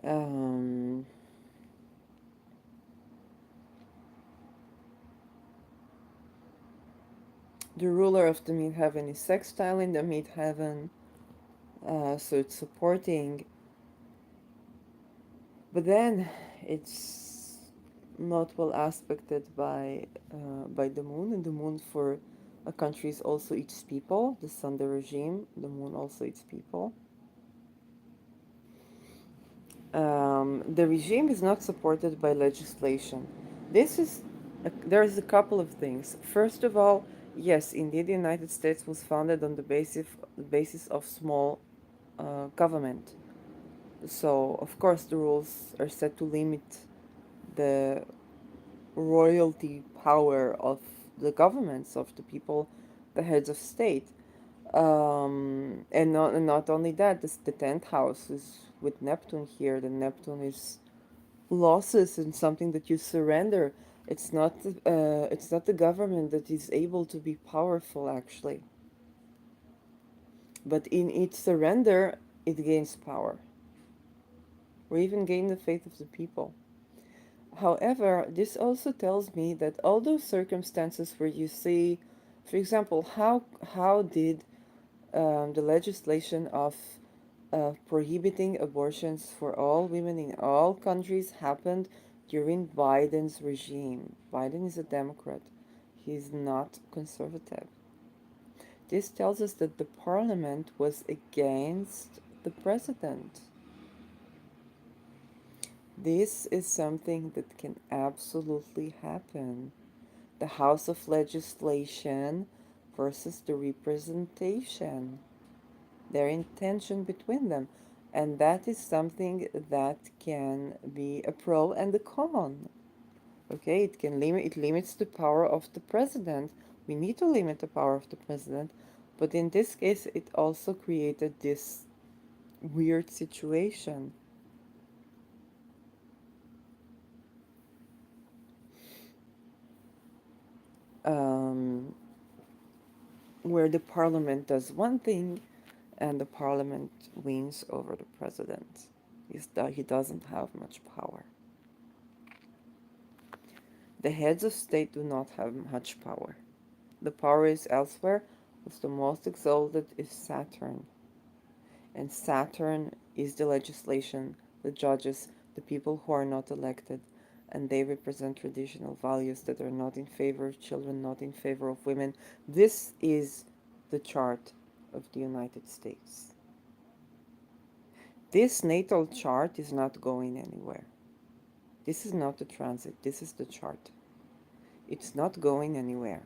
[SPEAKER 1] Um, the ruler of the midheaven is sextile in the midheaven, so it's supporting. But then it's not well aspected by the moon, and the moon for a country is also its people. The sun, the regime, the moon also its people. The regime is not supported by legislation. There's a couple of things. First of all, yes, indeed, the United States was founded on the basis of small government. So, of course, the rules are set to limit the royalty power of the governments of the people, the heads of state. And not only that, the 10th house is with Neptune here. The Neptune is losses and something that you surrender. It's not the government that is able to be powerful actually, but in its surrender, it gains power, or even gain the faith of the people. However, this also tells me that all those circumstances where you see, for example, how did the legislation of prohibiting abortions for all women in all countries happened during Biden's regime. Biden is a Democrat. He's not conservative. This tells us that the parliament was against the president. This is something that can absolutely happen. The House of Legislation versus the representation, their intention between them. And that is something that can be a pro and a con. Okay, it limits the power of the president. We need to limit the power of the president, but in this case it also created this weird situation. Um, where the parliament does one thing and the parliament wins over the president. He doesn't have much power. The heads of state do not have much power. The power is elsewhere, but the most exalted is Saturn. And Saturn is the legislation, the judges, the people who are not elected, and they represent traditional values that are not in favor of children, not in favor of women. This is the chart of the United States. This natal chart is not going anywhere. This is not the transit, this is the chart. It's not going anywhere.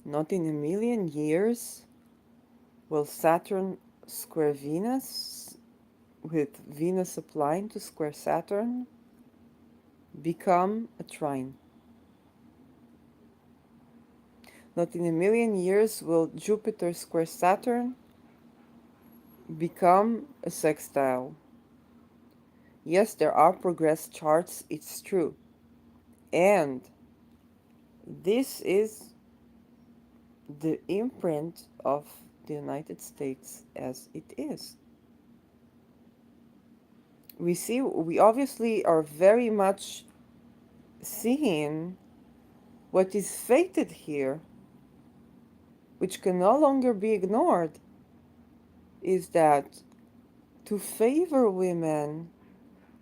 [SPEAKER 1] Not in a million years will Saturn square Venus, with Venus applying to square Saturn, become a trine. Not in a million years will Jupiter square Saturn become a sextile. Yes, there are progress charts, it's true. And this is the imprint of the United States as it is. We obviously are very much seeing what is fated here, which can no longer be ignored, is that to favor women,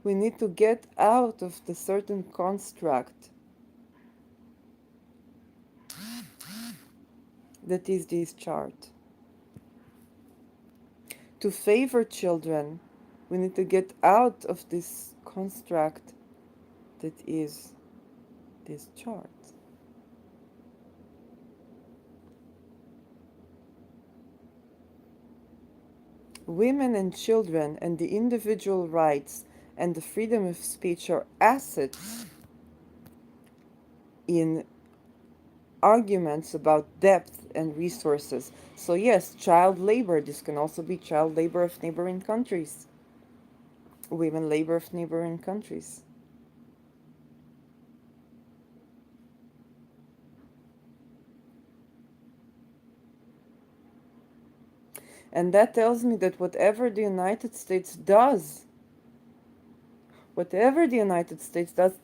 [SPEAKER 1] we need to get out of the certain construct that is this chart. To favor children, we need to get out of this construct that is this chart. Women and children and the individual rights and the freedom of speech are assets in arguments about depth and resources. So, yes, child labor, this can also be child labor of neighboring countries, women labor of neighboring countries. And that tells me that whatever the United States does,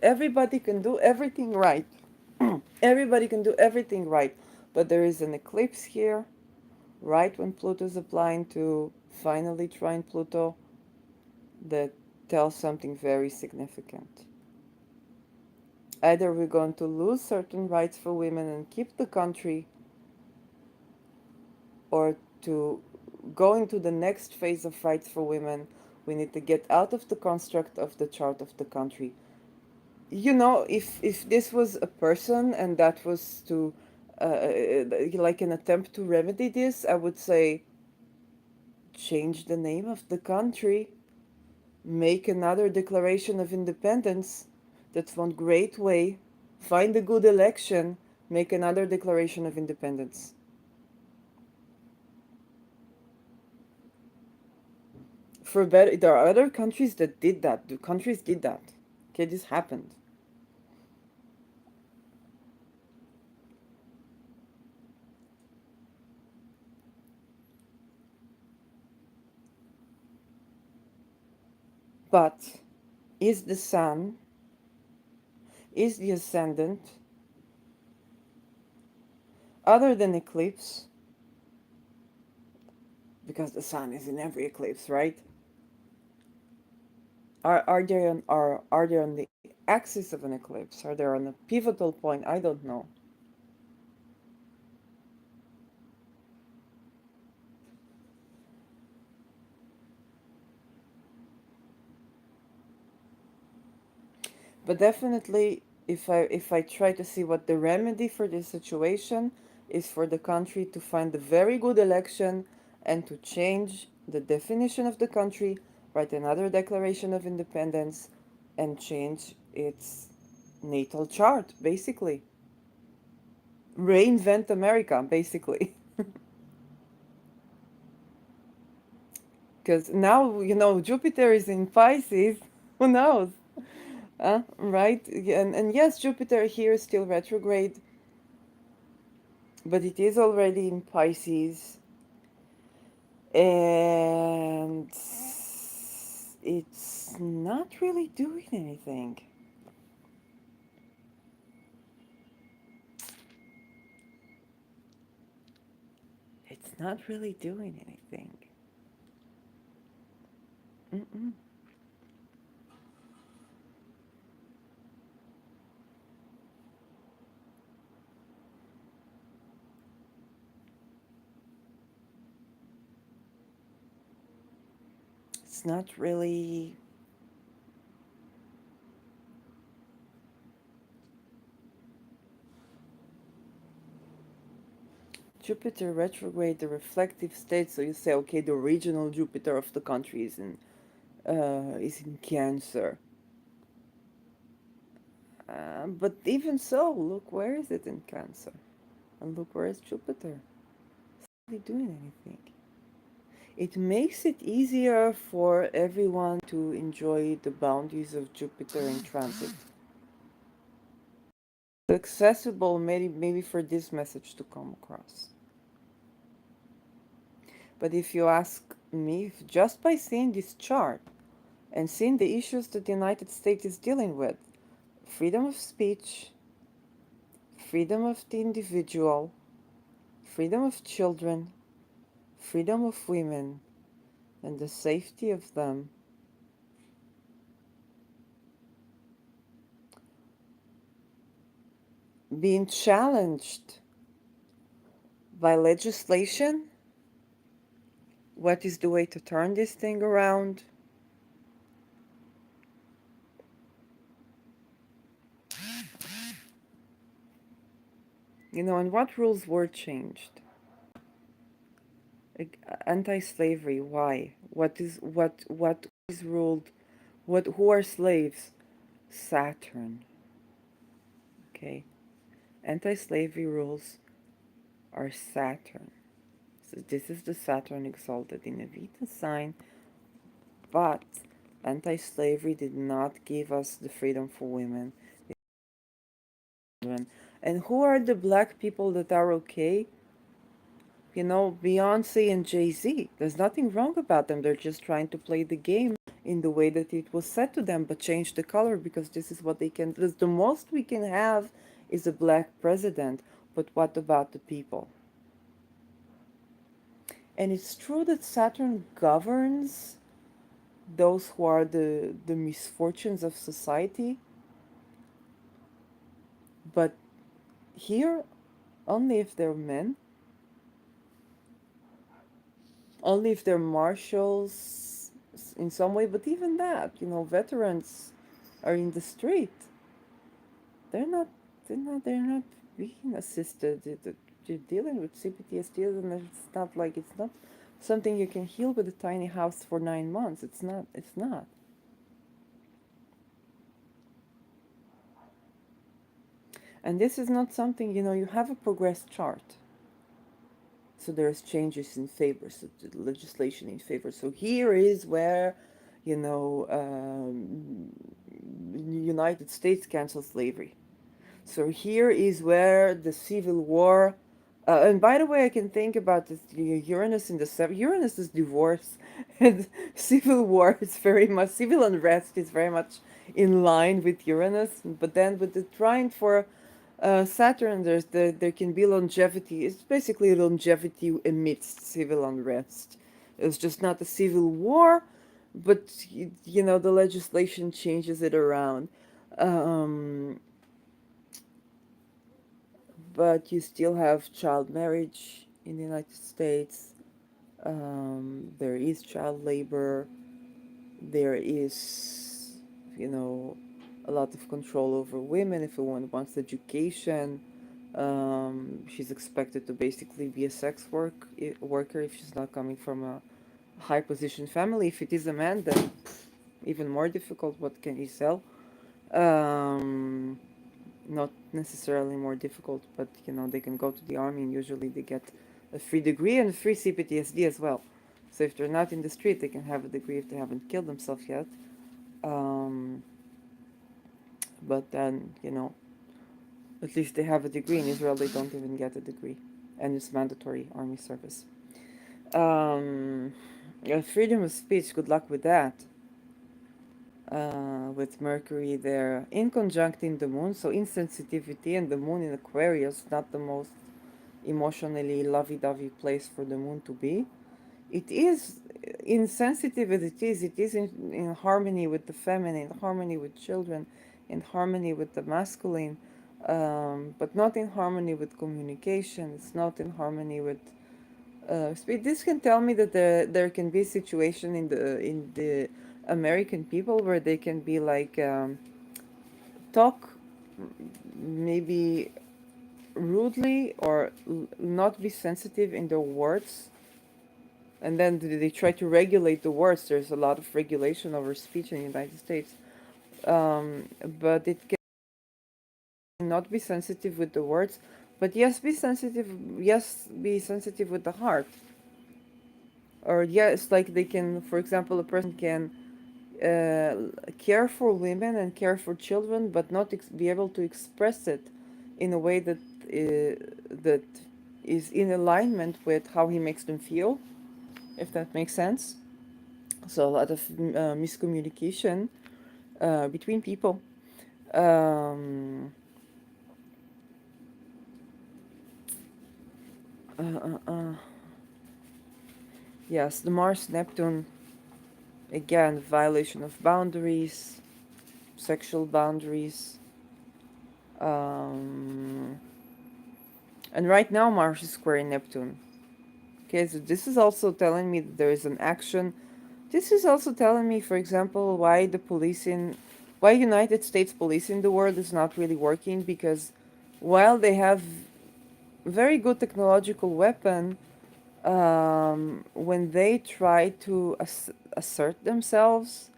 [SPEAKER 1] everybody can do everything right. Everybody can do everything right. But there is an eclipse here, right when Pluto is applying to finally trine Pluto, that tells something very significant. Either we're going to lose certain rights for women and keep the country, or to go into the next phase of rights for women, we need to get out of the construct of the chart of the country. You know, if this was a person and that was to like an attempt to remedy this, I would say change the name of the country, make another declaration of independence. That's one great way. Find a good election, make another declaration of independence. For better, there are other countries that did that. The countries did that. Okay, this happened. But is the sun, is the ascendant, other than eclipse, because the sun is in every eclipse, right? Are they on the axis of an eclipse? Are they on a pivotal point? I don't know. But definitely, if I try to see what the remedy for this situation is, for the country to find a very good election and to change the definition of the country, write another declaration of independence, and change its natal chart, basically. Reinvent America, basically. Because now, Jupiter is in Pisces. Who knows? Right? And yes, Jupiter here is still retrograde, but it is already in Pisces, and it's not really doing anything. It's not really doing anything. Mm-mm. It's not really. Jupiter retrograde, the reflective state. So you say, okay, the regional Jupiter of the country is in Cancer. But even so, look, where is it in Cancer? And look, where is Jupiter? It's not really doing anything. It makes it easier for everyone to enjoy the bounties of Jupiter in transit. Accessible, maybe for this message to come across. But if you ask me, if just by seeing this chart and seeing the issues that the United States is dealing with, freedom of speech, freedom of the individual, freedom of children, freedom of women, and the safety of them, being challenged by legislation, what is the way to turn this thing around? And what rules were changed? Anti-slavery, why? What is ruled? Who are slaves? Saturn. Okay. Anti-slavery rules are Saturn. So this is the Saturn exalted in a Vita sign, but anti-slavery did not give us the freedom for women. And who are the black people that are okay? Beyonce and Jay-Z. There's nothing wrong about them. They're just trying to play the game in the way that it was said to them, but change the color because this is what they can. The most we can have is a black president. But what about the people? And it's true that Saturn governs those who are the misfortunes of society, but here only if they're men, only if they're marshals in some way. But even that, veterans are in the street. They're not. They're not being assisted. They're dealing with CPTSD, and it's not something you can heal with a tiny house for 9 months. It's not. It's not. And this is not something, you have a progressed chart. So there's changes in favor, so the legislation in favor. So here is where, United States cancels slavery. So here is where the Civil War, and by the way, I can think about this Uranus in the seven. Uranus is divorce, and Civil War is very much, civil unrest is very much in line with Uranus. But then with the trying for Saturn, there can be longevity. It's basically longevity amidst civil unrest. It's just not a civil war, but the legislation changes it around. Um, but you still have child marriage in the United States. There is child labor. There is, a lot of control over women. If a woman wants education, she's expected to basically be a worker if she's not coming from a high position family. If it is a man, then even more difficult. What can he sell? Not necessarily more difficult, but they can go to the army and usually they get a free degree and free CPTSD as well. So if they're not in the street, they can have a degree if they haven't killed themselves yet. Um, but then, at least they have a degree. In Israel, they don't even get a degree, and it's mandatory army service. Freedom of speech, good luck with that. With Mercury there in conjuncting the moon, so insensitivity, and the moon in Aquarius, not the most emotionally lovey-dovey place for the moon to be. It is insensitive as it is in harmony with the feminine, in harmony with children, in harmony with the masculine, but not in harmony with communication. It's not in harmony with speed. This can tell me that there can be a situation in the American people where they can be like talk maybe rudely or not be sensitive in their words, and then they try to regulate the words. There's a lot of regulation over speech in the United States, but it can not be sensitive with the words, but yes, be sensitive. Yes, be sensitive with the heart. Or yeah, it's like they can, for example, a person can care for women and care for children, but not be able to express it in a way that is in alignment with how he makes them feel, if that makes sense. So a lot of miscommunication between people. Um, uh, uh, uh. Yes, the Mars Neptune, again, violation of boundaries, sexual boundaries. Um, and right now, Mars is square in Neptune. Okay, so this is also telling me that there is an action. This is also telling me, for example, why United States police in the world is not really working, because while they have very good technological weapon, when they try to assert themselves,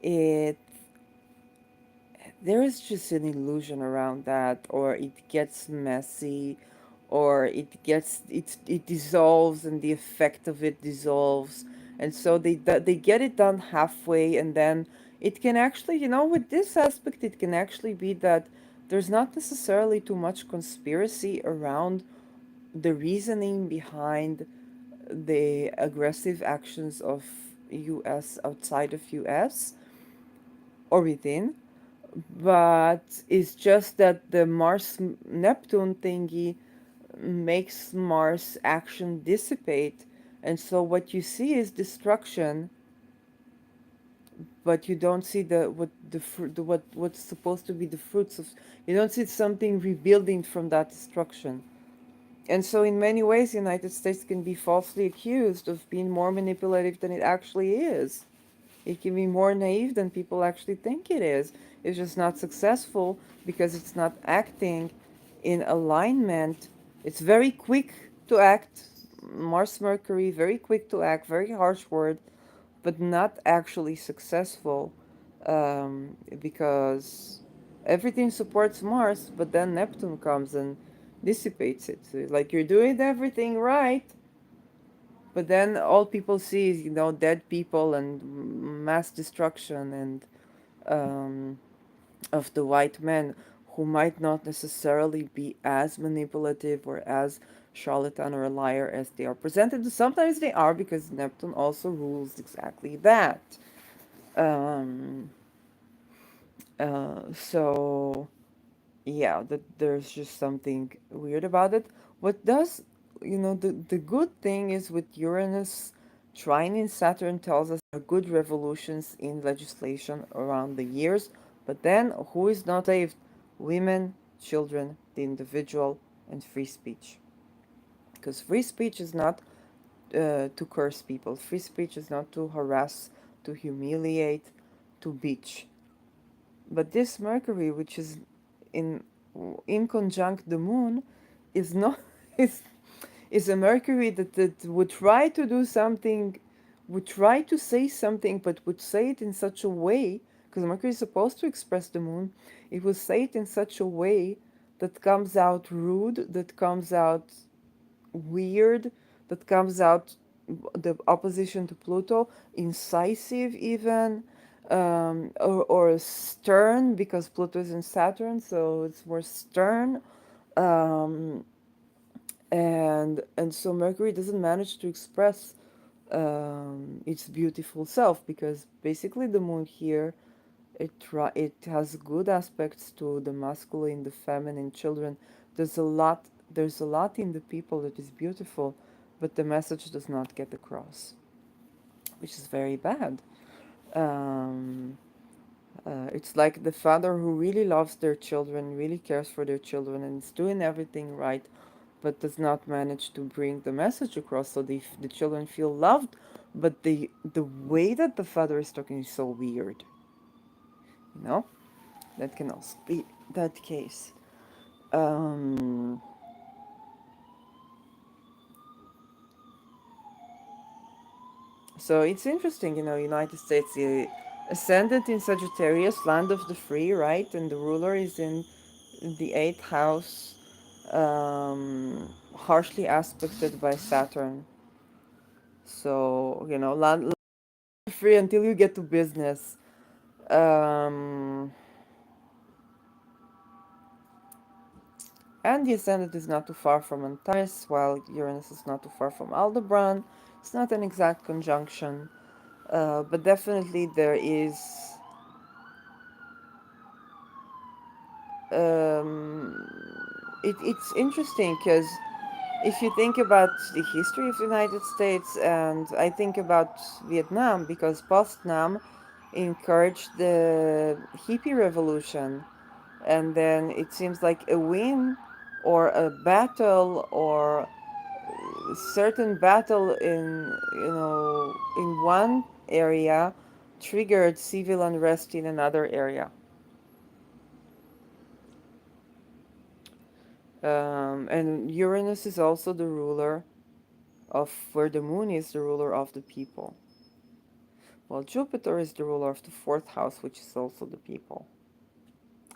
[SPEAKER 1] it there is just an illusion around that, or it gets messy, or it dissolves, and the effect of it dissolves, and so they get it done halfway, and then it can actually, with this aspect, it can actually be that there's not necessarily too much conspiracy around the reasoning behind the aggressive actions of US outside of US or within, but it's just that the Mars Neptune thingy makes Mars action dissipate, and so what you see is destruction, but you don't see what's supposed to be the fruits of. You don't see something rebuilding from that destruction. And so in many ways, the United States can be falsely accused of being more manipulative than it actually is. It can be more naive than people actually think it is. It's just not successful because it's not acting in alignment. It's very quick to act. Mars Mercury, very quick to act, very harsh word, but not actually successful, because everything supports Mars, but then Neptune comes and dissipates it. So like, you're doing everything right, but then all people see is, dead people and mass destruction, and um, of the white men, who might not necessarily be as manipulative or as charlatan or a liar as they are presented. Sometimes they are, because Neptune also rules exactly that. Um, so yeah, that there's just something weird about it. What does, the good thing is, with Uranus trining Saturn, tells us there are good revolutions in legislation around the years, but then who is not saved? Women, children, the individual, and free speech. Because free speech is not to curse people. Free speech is not to harass, to humiliate, to beat. But this Mercury, which is in in conjunct the moon, is not is is a Mercury that would try to do something, would try to say something, but would say it in such a way, because Mercury is supposed to express the moon. It will say it in such a way that comes out rude, that comes out weird, that comes out the opposition to Pluto, incisive even, or stern, because Pluto is in Saturn, so it's more stern. Um, and so Mercury doesn't manage to express its beautiful self, because basically the moon here, it has good aspects to the masculine, the feminine, children. There's a lot in the people that is beautiful, but the message does not get across, which is very bad. Um, it's like the father who really loves their children, really cares for their children, and is doing everything right, but does not manage to bring the message across, so the children feel loved, but the way that the father is talking is so weird, you know? That can also be that case. Um, so it's interesting, United States, the ascendant in Sagittarius, land of the free, right? And the ruler is in the eighth house, harshly aspected by Saturn. So, land free until you get to business. Um, and the ascendant is not too far from Antares, while Uranus is not too far from Aldebaran. It's not an exact conjunction, but definitely there is. Um, it's interesting because if you think about the history of the United States, and I think about Vietnam, because post-Nam encouraged the hippie revolution, and then it seems like a win or a battle or certain battle in one area triggered civil unrest in another area. And Uranus is also the ruler of where the moon is the ruler of the people, while Jupiter is the ruler of the fourth house, which is also the people,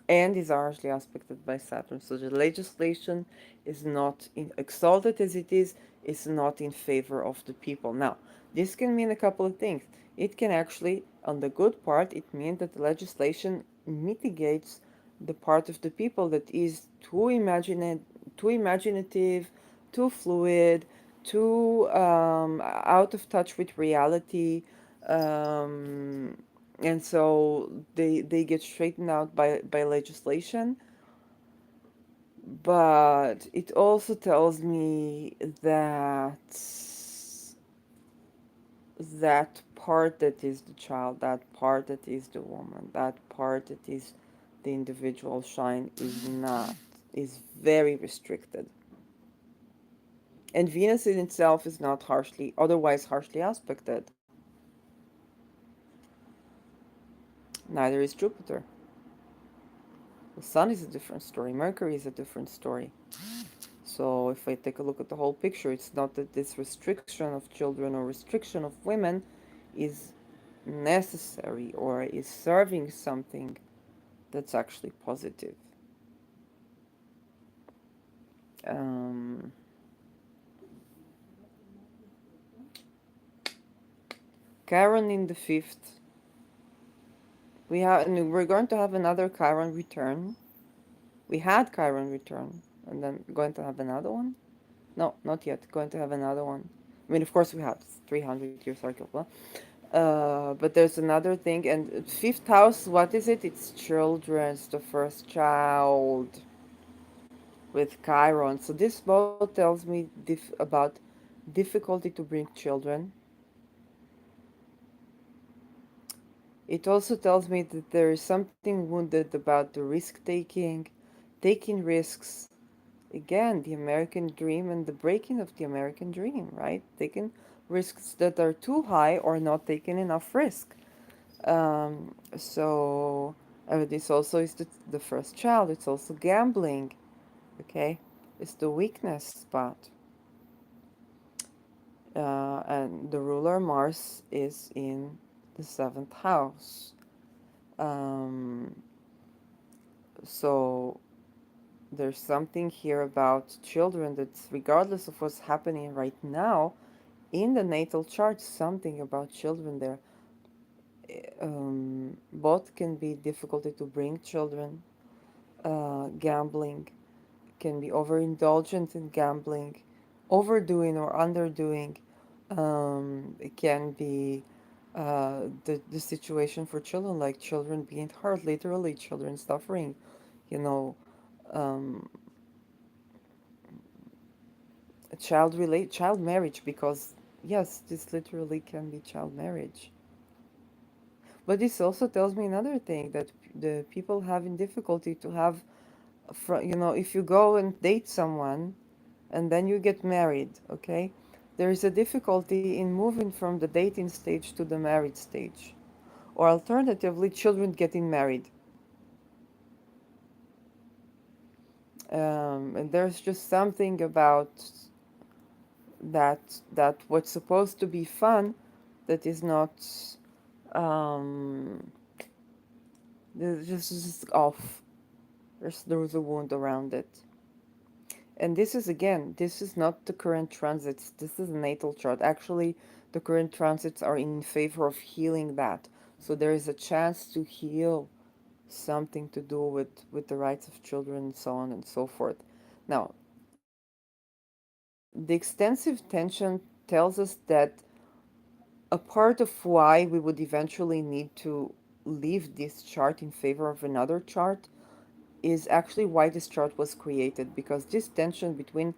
[SPEAKER 1] and is harshly aspected by Saturn. So the legislation is not in, exalted as it is not in favor of the people. Now, this can mean a couple of things. It can actually, on the good part, it means that the legislation mitigates the part of the people that is too imaginative, too fluid, too out of touch with reality. Um, and so they get straightened out by legislation, but it also tells me that that part that is the child, that part that is the woman, that part that is the individual shine is very restricted. And Venus in itself is not harshly aspected. Neither is Jupiter. The sun is a different story, Mercury is a different story. So if I take a look at the whole picture, it's not that this restriction of children or restriction of women is necessary or is serving something that's actually positive. Um, Chiron in the fifth. We're going to have another Chiron return. We had Chiron return, and then going to have another one. No, not yet. Going to have another one. I mean, of course, we had 300-year cycle. Well, but there's another thing, and fifth house, what is it? It's children's, the first child with Chiron. So this both tells me about difficulty to bring children. It also tells me that there is something wounded about the risk taking, taking risks. Again, the American dream and the breaking of the American dream, right? Taking risks that are too high or not taking enough risk. This also is the first child. It's also gambling. Okay, it's the weakness spot. And the ruler Mars is in the seventh house. Um, so there's something here about children that's regardless of what's happening right now in the natal chart, something about children there. Both can be difficulty to bring children, gambling, can be overindulgent in gambling, overdoing or underdoing. It can be the situation for children, like children being hurt, literally children suffering, you know, um, child marriage, because yes, this literally can be child marriage. But this also tells me another thing that the people having difficulty to have, if you go and date someone and then you get married, okay? There is a difficulty in moving from the dating stage to the married stage, or alternatively, children getting married. And there's just something about that what's supposed to be fun that is not. Um, just off. There's a wound around it. And this is again, this is not the current transits. This is a natal chart. Actually, the current transits are in favor of healing that. So there is a chance to heal something to do with the rights of children and so on and so forth. Now, the extensive tension tells us that a part of why we would eventually need to leave this chart in favor of another chart is actually why this chart was created, because this tension between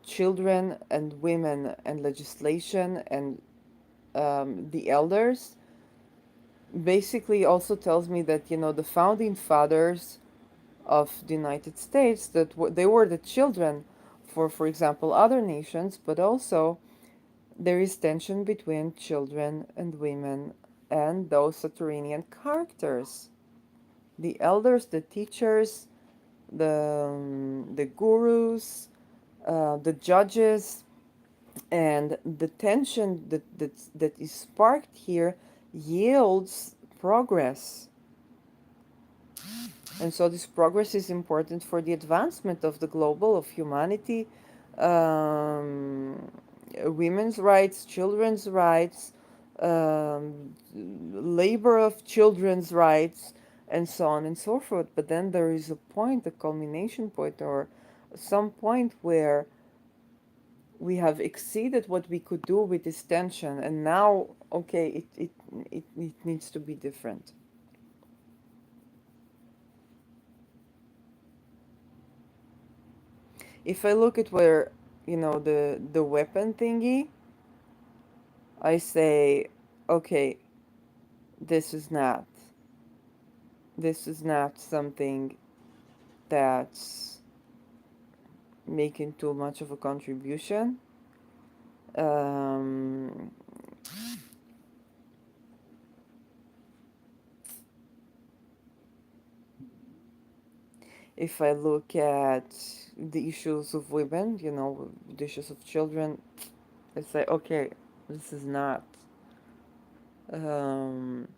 [SPEAKER 1] children and women and legislation and the elders basically also tells me that, the founding fathers of the United States, that they were the children for example, other nations, but also there is tension between children and women and those Saturnian characters. The elders, the teachers, the gurus, the judges, and the tension that is sparked here yields progress. And so this progress is important for the advancement of the global, of humanity, um, women's rights, children's rights, labor of children's rights, and so on and so forth. But then there is a point, a culmination point, or some point where we have exceeded what we could do with this tension, and now, okay, it needs to be different. If I look at where, the weapon thingy, I say, okay, this is not this is not something that's making too much of a contribution. Um, if I look at the issues of women, the issues of children, I say, okay, this is not. Um,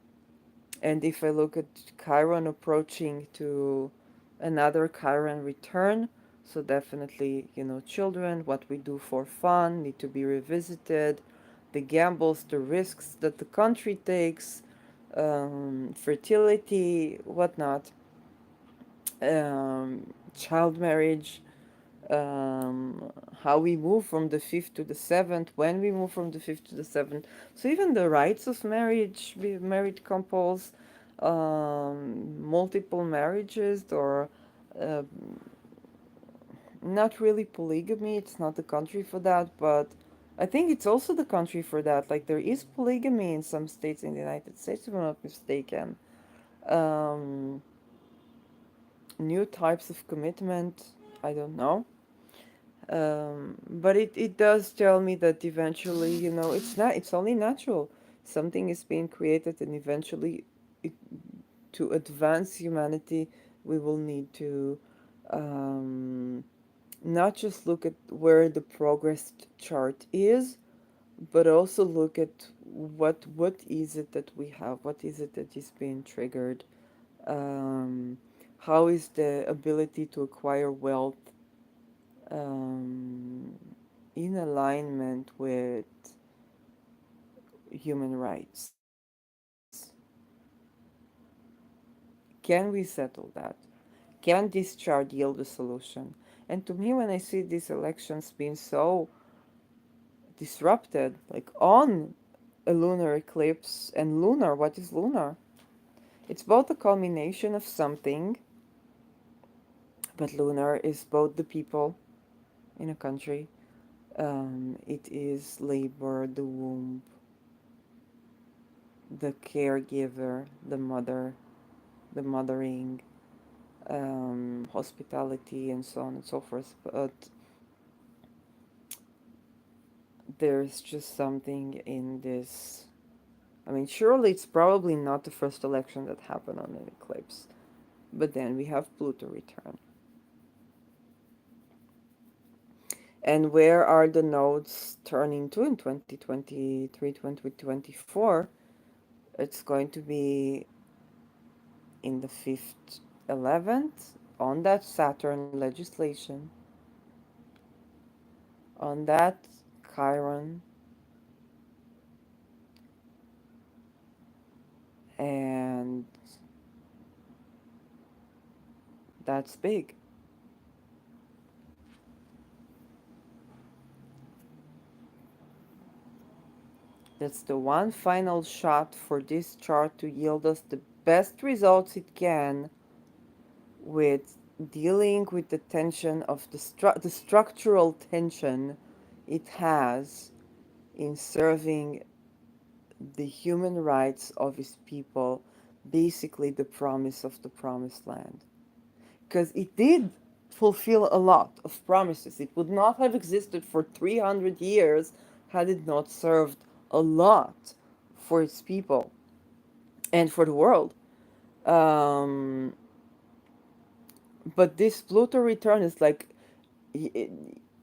[SPEAKER 1] And if I look at Chiron approaching to another Chiron return, so definitely, children, what we do for fun need to be revisited, the gambles, the risks that the country takes, fertility, whatnot, child marriage, um, how we move from the fifth to the seventh, when we move from the fifth to the seventh. So even the rights of marriage, married couples, multiple marriages, or uh, not really polygamy. It's not the country for that, but I think it's also the country for that. Like there is polygamy in some states in the United States, if I'm not mistaken. Um, New types of commitment. I don't know. But it does tell me that eventually, it's only natural. Something is being created, and eventually, it, to advance humanity, we will need to um, not just look at where the progress chart is, but also look at what is it that we have, what is it that is being triggered, um, how is the ability to acquire wealth um, in alignment with human rights. Can we settle that? Can this chart yield a solution? And to me, when I see these elections being so disrupted, like on a lunar eclipse, and lunar, what is lunar? It's both a culmination of something, but lunar is both the people in a country, it is labor, the womb, the caregiver, the mother, the mothering, hospitality, and so on and so forth. But there's just something in this. I mean, surely it's probably not the first election that happened on an eclipse. But then we have Pluto return. And where are the nodes turning to in 2023, 2024? It's going to be in the 5th, 11th, on that Saturn legislation. On that Chiron, and that's big. That's the one final shot for this chart to yield us the best results it can with dealing with the tension of the structural tension it has in serving the human rights of his people, basically the promise of the promised land. Because it did fulfill a lot of promises. It would not have existed for 300 years had it not served a lot for its people and for the world. Um, but this Pluto return is like,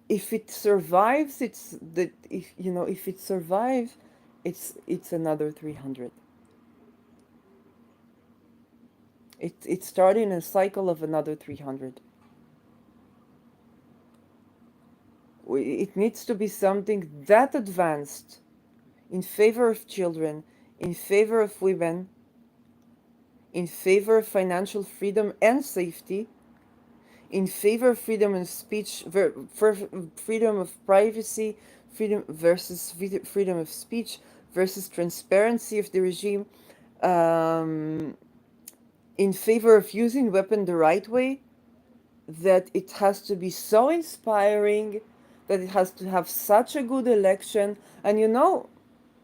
[SPEAKER 1] if it survives, it's that if you know if it survives, it's another 300. It's starting a cycle of another 300. It needs to be something that advanced in favor of children, in favor of women, in favor of financial freedom and safety, in favor of freedom of speech, freedom of privacy, freedom versus freedom of speech versus transparency of the regime, um, in favor of using weapon the right way, that it has to be so inspiring, that it has to have such a good election. And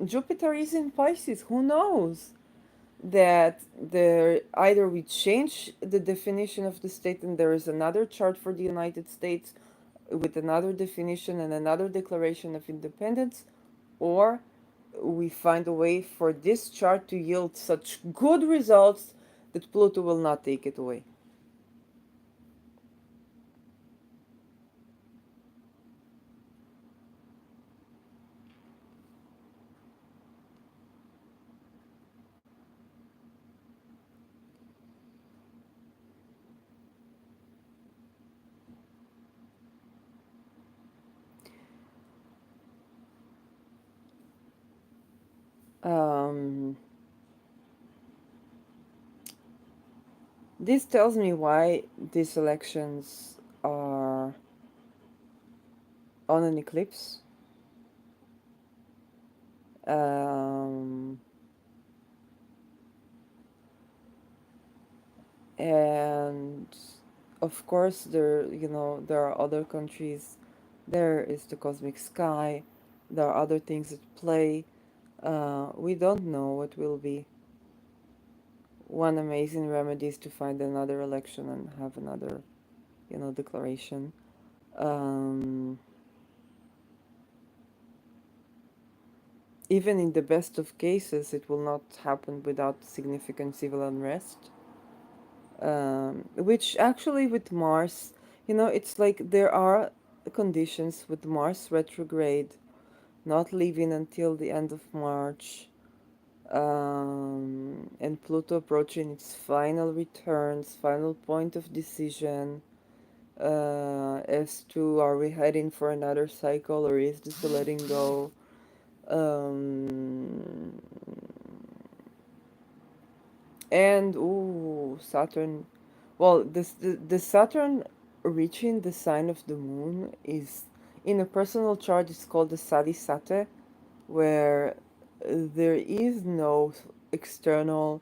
[SPEAKER 1] Jupiter is in Pisces. Who knows that there either we change the definition of the state and there is another chart for the United States with another definition and another declaration of independence, or we find a way for this chart to yield such good results that Pluto will not take it away. Um, this tells me why these elections are on an eclipse. Um, and of course, there are other countries. There is the cosmic sky. There are other things at play. We don't know what will be. One amazing remedy is to find another election and have another, declaration. Um, Even in the best of cases, it will not happen without significant civil unrest. Which actually, with Mars, it's like there are conditions with Mars retrograde, not leaving until the end of March, and Pluto approaching its final returns, final point of decision, as to are we heading for another cycle or is this a letting go? Um, and ooh, Saturn. Well, the Saturn reaching the sign of the moon is in a personal chart. It's called the Sadhisate, where there is no external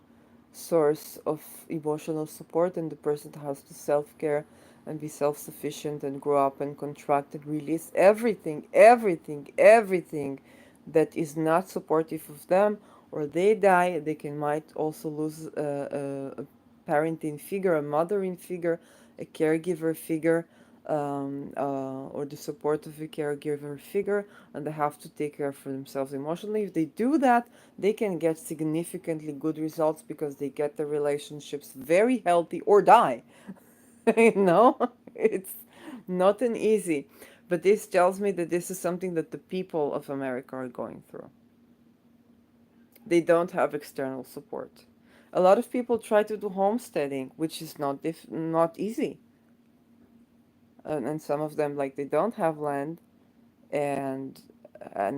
[SPEAKER 1] source of emotional support, and the person has to self care and be self sufficient and grow up and contract and release everything that is not supportive of them, or they die. They might also lose a parenting figure, a mothering figure, a caregiver figure, or the support of a caregiver figure, and they have to take care for themselves emotionally. If they do that, they can get significantly good results because they get the relationships very healthy or die. It's not an easy. But this tells me that this is something that the people of America are going through. They don't have external support. A lot of people try to do homesteading, which is not easy. And some of them, like, they don't have land, and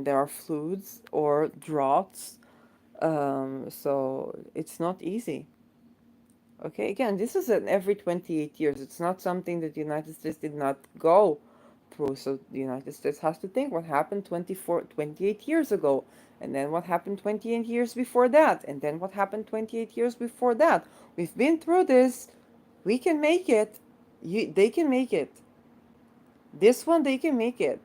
[SPEAKER 1] there are floods or droughts. So it's not easy. Okay, again, this is an every 28 years. It's not something that the United States did not go through. So the United States has to think what happened 28 years ago, and then what happened 28 years before that, and then what happened 28 years before that. We've been through this. We can make it. They can make it. This one, they can make it.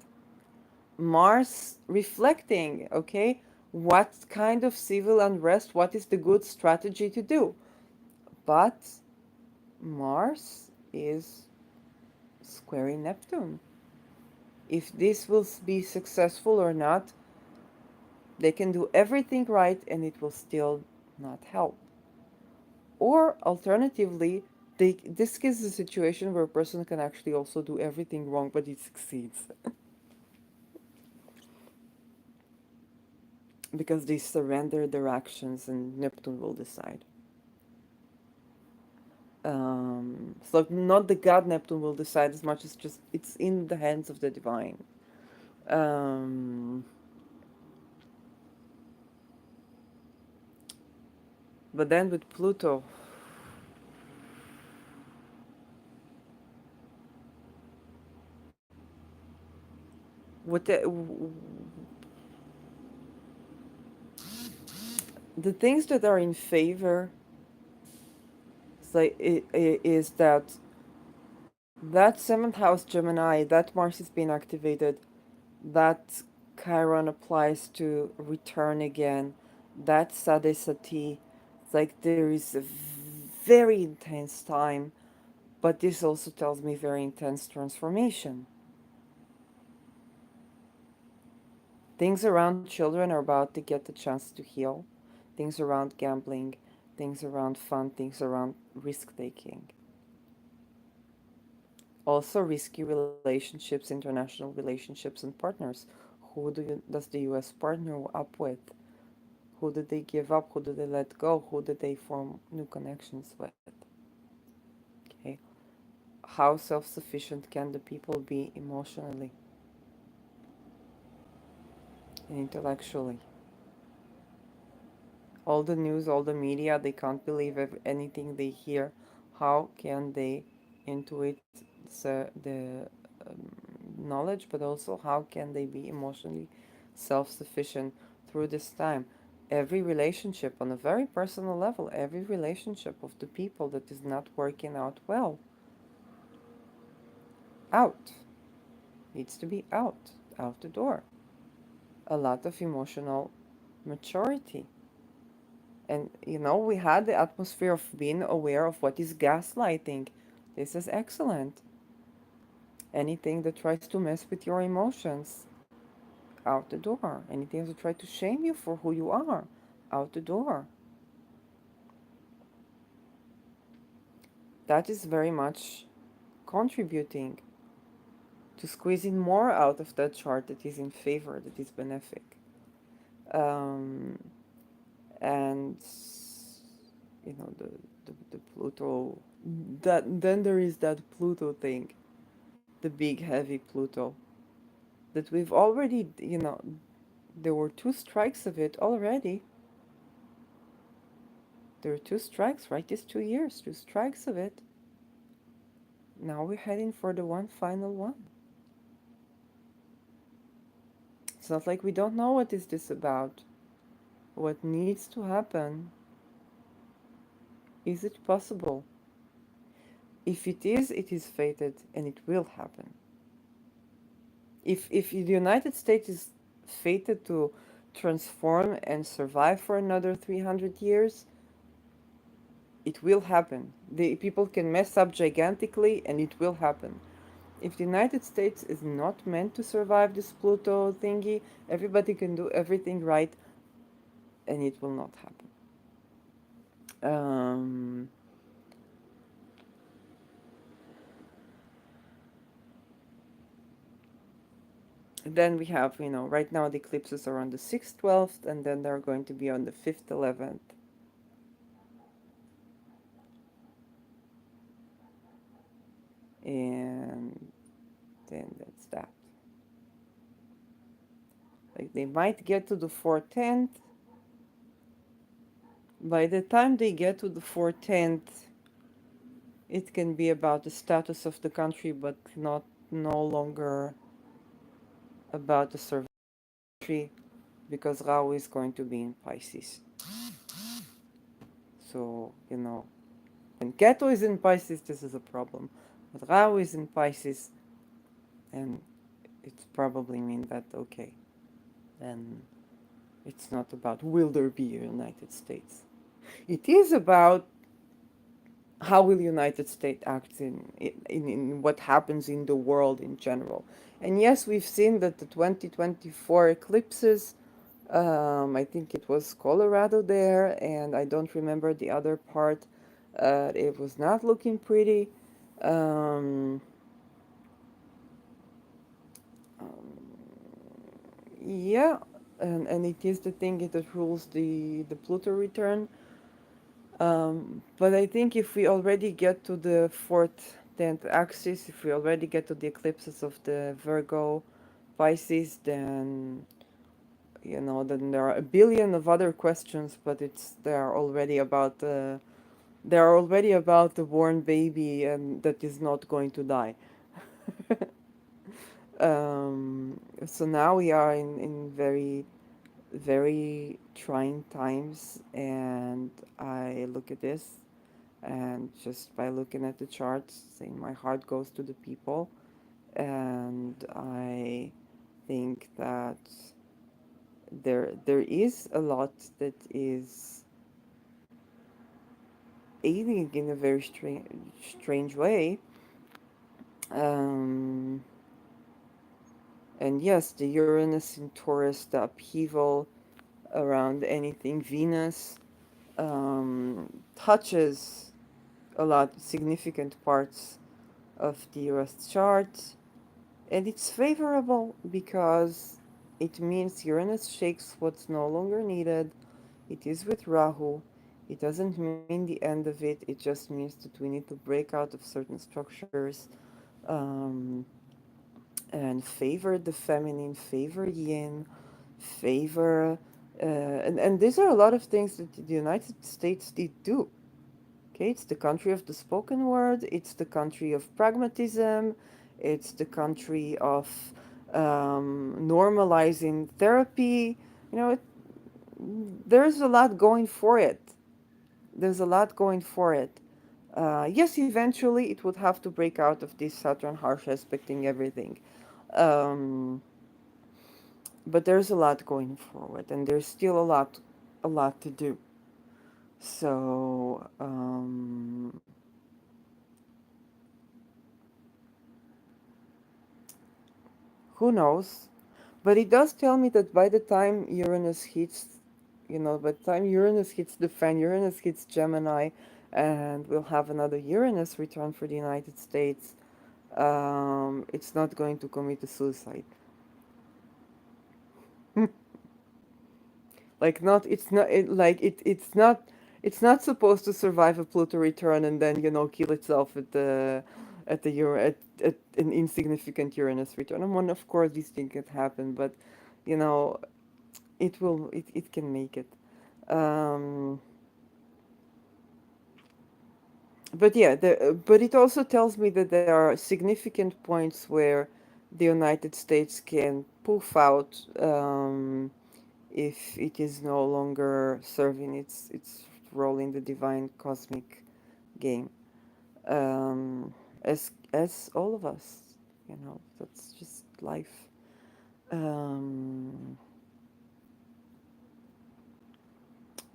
[SPEAKER 1] Mars reflecting, okay? What kind of civil unrest, what is the good strategy to do? But Mars is squaring Neptune. If this will be successful or not, they can do everything right and it will still not help. Or alternatively, this is a situation where a person can actually also do everything wrong, but it succeeds because they surrender their actions and Neptune will decide. So not the god Neptune will decide as much as just it's in the hands of the divine. Um, but then with Pluto, what the things that are in favor is that that seventh house Gemini, that Mars is being activated, that Chiron applies to return again, that Sadesati, it's like there is a very intense time, but this also tells me very intense transformation. Things around children are about to get the chance to heal, things around gambling, things around fun, things around risk taking. Also, risky relationships, international relationships, and partners. Does the US partner up with? Who did they give up? Who did they let go? Who did they form new connections with? Okay. How self sufficient can the people be emotionally and intellectually? All the news, all the media, they can't believe anything they hear. How can they intuit the knowledge, but also how can they be emotionally self sufficient through this time? Every relationship, on a very personal level, every relationship of the people that is not working out well, out, needs to be out the door. A lot of emotional maturity. And we had the atmosphere of being aware of what is gaslighting. This is excellent. Anything that tries to mess with your emotions, out the door. Anything that tries to shame you for who you are, out the door. That is very much contributing to squeezing more out of that chart that is in favor, that is benefic. Um, and the Pluto, that then there is that Pluto thing, the big heavy Pluto, that we've already, there were two strikes of it already. There were two strikes, right? These 2 years, two strikes of it. Now we're heading for the one final one. It's not like we don't know what is this about. What needs to happen? Is it possible? If it is fated and it will happen. If the United States is fated to transform and survive for another 300 years, it will happen. The people can mess up gigantically and it will happen. If the United States is not meant to survive this Pluto thingy, everybody can do everything right and it will not happen. Um, then we have, right now the eclipses are on the 6th, 12th, and then they're going to be on the 5th, 11th. And then that's that. Like they might get to the 410th. By the time they get to the 410th, it can be about the status of the country, but not no longer about the survey because Rahu is going to be in Pisces. So, when Ketu is in Pisces, this is a problem. But Rahu is in Pisces, and it's probably mean that, okay, then it's not about will there be a United States. It is about how will United States act in what happens in the world in general. And yes, we've seen that the 2024 eclipses, I think it was Colorado there, and I don't remember the other part. It was not looking pretty. Um, yeah, and it is the thing that rules the Pluto return. But I think if we already get to the fourth, 10th axis, if we already get to the eclipses of the Virgo, Pisces, then then there are a billion of other questions, but they are already about the born baby and that is not going to die. So now we are in very very trying times, and I look at this, and just by looking at the charts, saying my heart goes to the people, and I think that there is a lot that is ailing in a very strange way. Um, and yes, the Uranus in Taurus, the upheaval around anything Venus, touches a lot significant parts of the Earth chart, and it's favorable because it means Uranus shakes what's no longer needed. It is with Rahu. It doesn't mean the end of it. It just means that we need to break out of certain structures, um, and favor the feminine, favor yin, favor. And these are a lot of things that the United States did do. Okay, it's the country of the spoken word, it's the country of pragmatism, it's the country of normalizing therapy. You know, there's a lot going for it. There's a lot going for it. Yes, eventually it would have to break out of this Saturn harsh aspecting everything. Um, but there's a lot going forward, and there's still a lot to do. So, who knows? But it does tell me that by the time Uranus hits, by the time Uranus hits the fan, Uranus hits Gemini, and we'll have another Uranus return for the United States, it's not going to commit a suicide. Like not, it's not it, like it's not supposed to survive a Pluto return and then kill itself at the at an insignificant Uranus return. And one, of course, these things can happen, but you know it can make it. Um, but yeah, but it also tells me that there are significant points where the United States can poof out. If it is no longer serving its role in the divine cosmic game, as all of us, that's just life. um,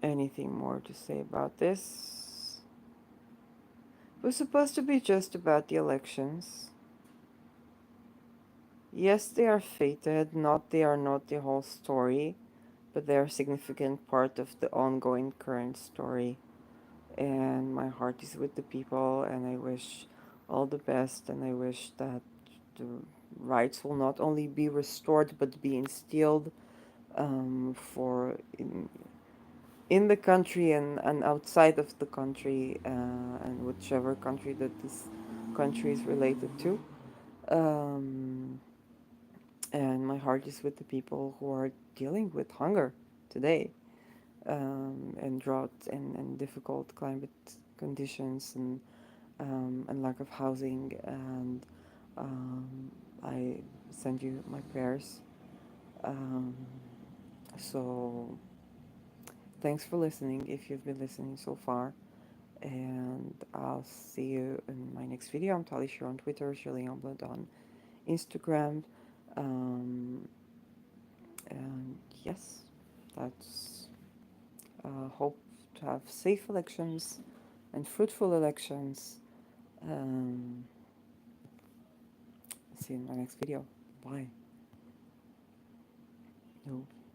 [SPEAKER 1] Anything more to say about this? It was supposed to be just about the elections. Yes, they are fated, not they are not the whole story, but they are a significant part of the ongoing current story. And my heart is with the people, and I wish all the best, and I wish that the rights will not only be restored but be instilled, for in the country and outside of the country, and whichever country that this country is related to. Um, And my heart is with the people who are dealing with hunger today, and drought and difficult climate conditions and lack of housing. And um, I send you my prayers. Um, so thanks for listening if you've been listening so far. And I'll see you in my next video. I'm Tali Shire on Twitter, Shirley Youngblood on Instagram. Um, and yes, that's hope to have safe elections and fruitful elections. Um, See you in my next video. Bye. No.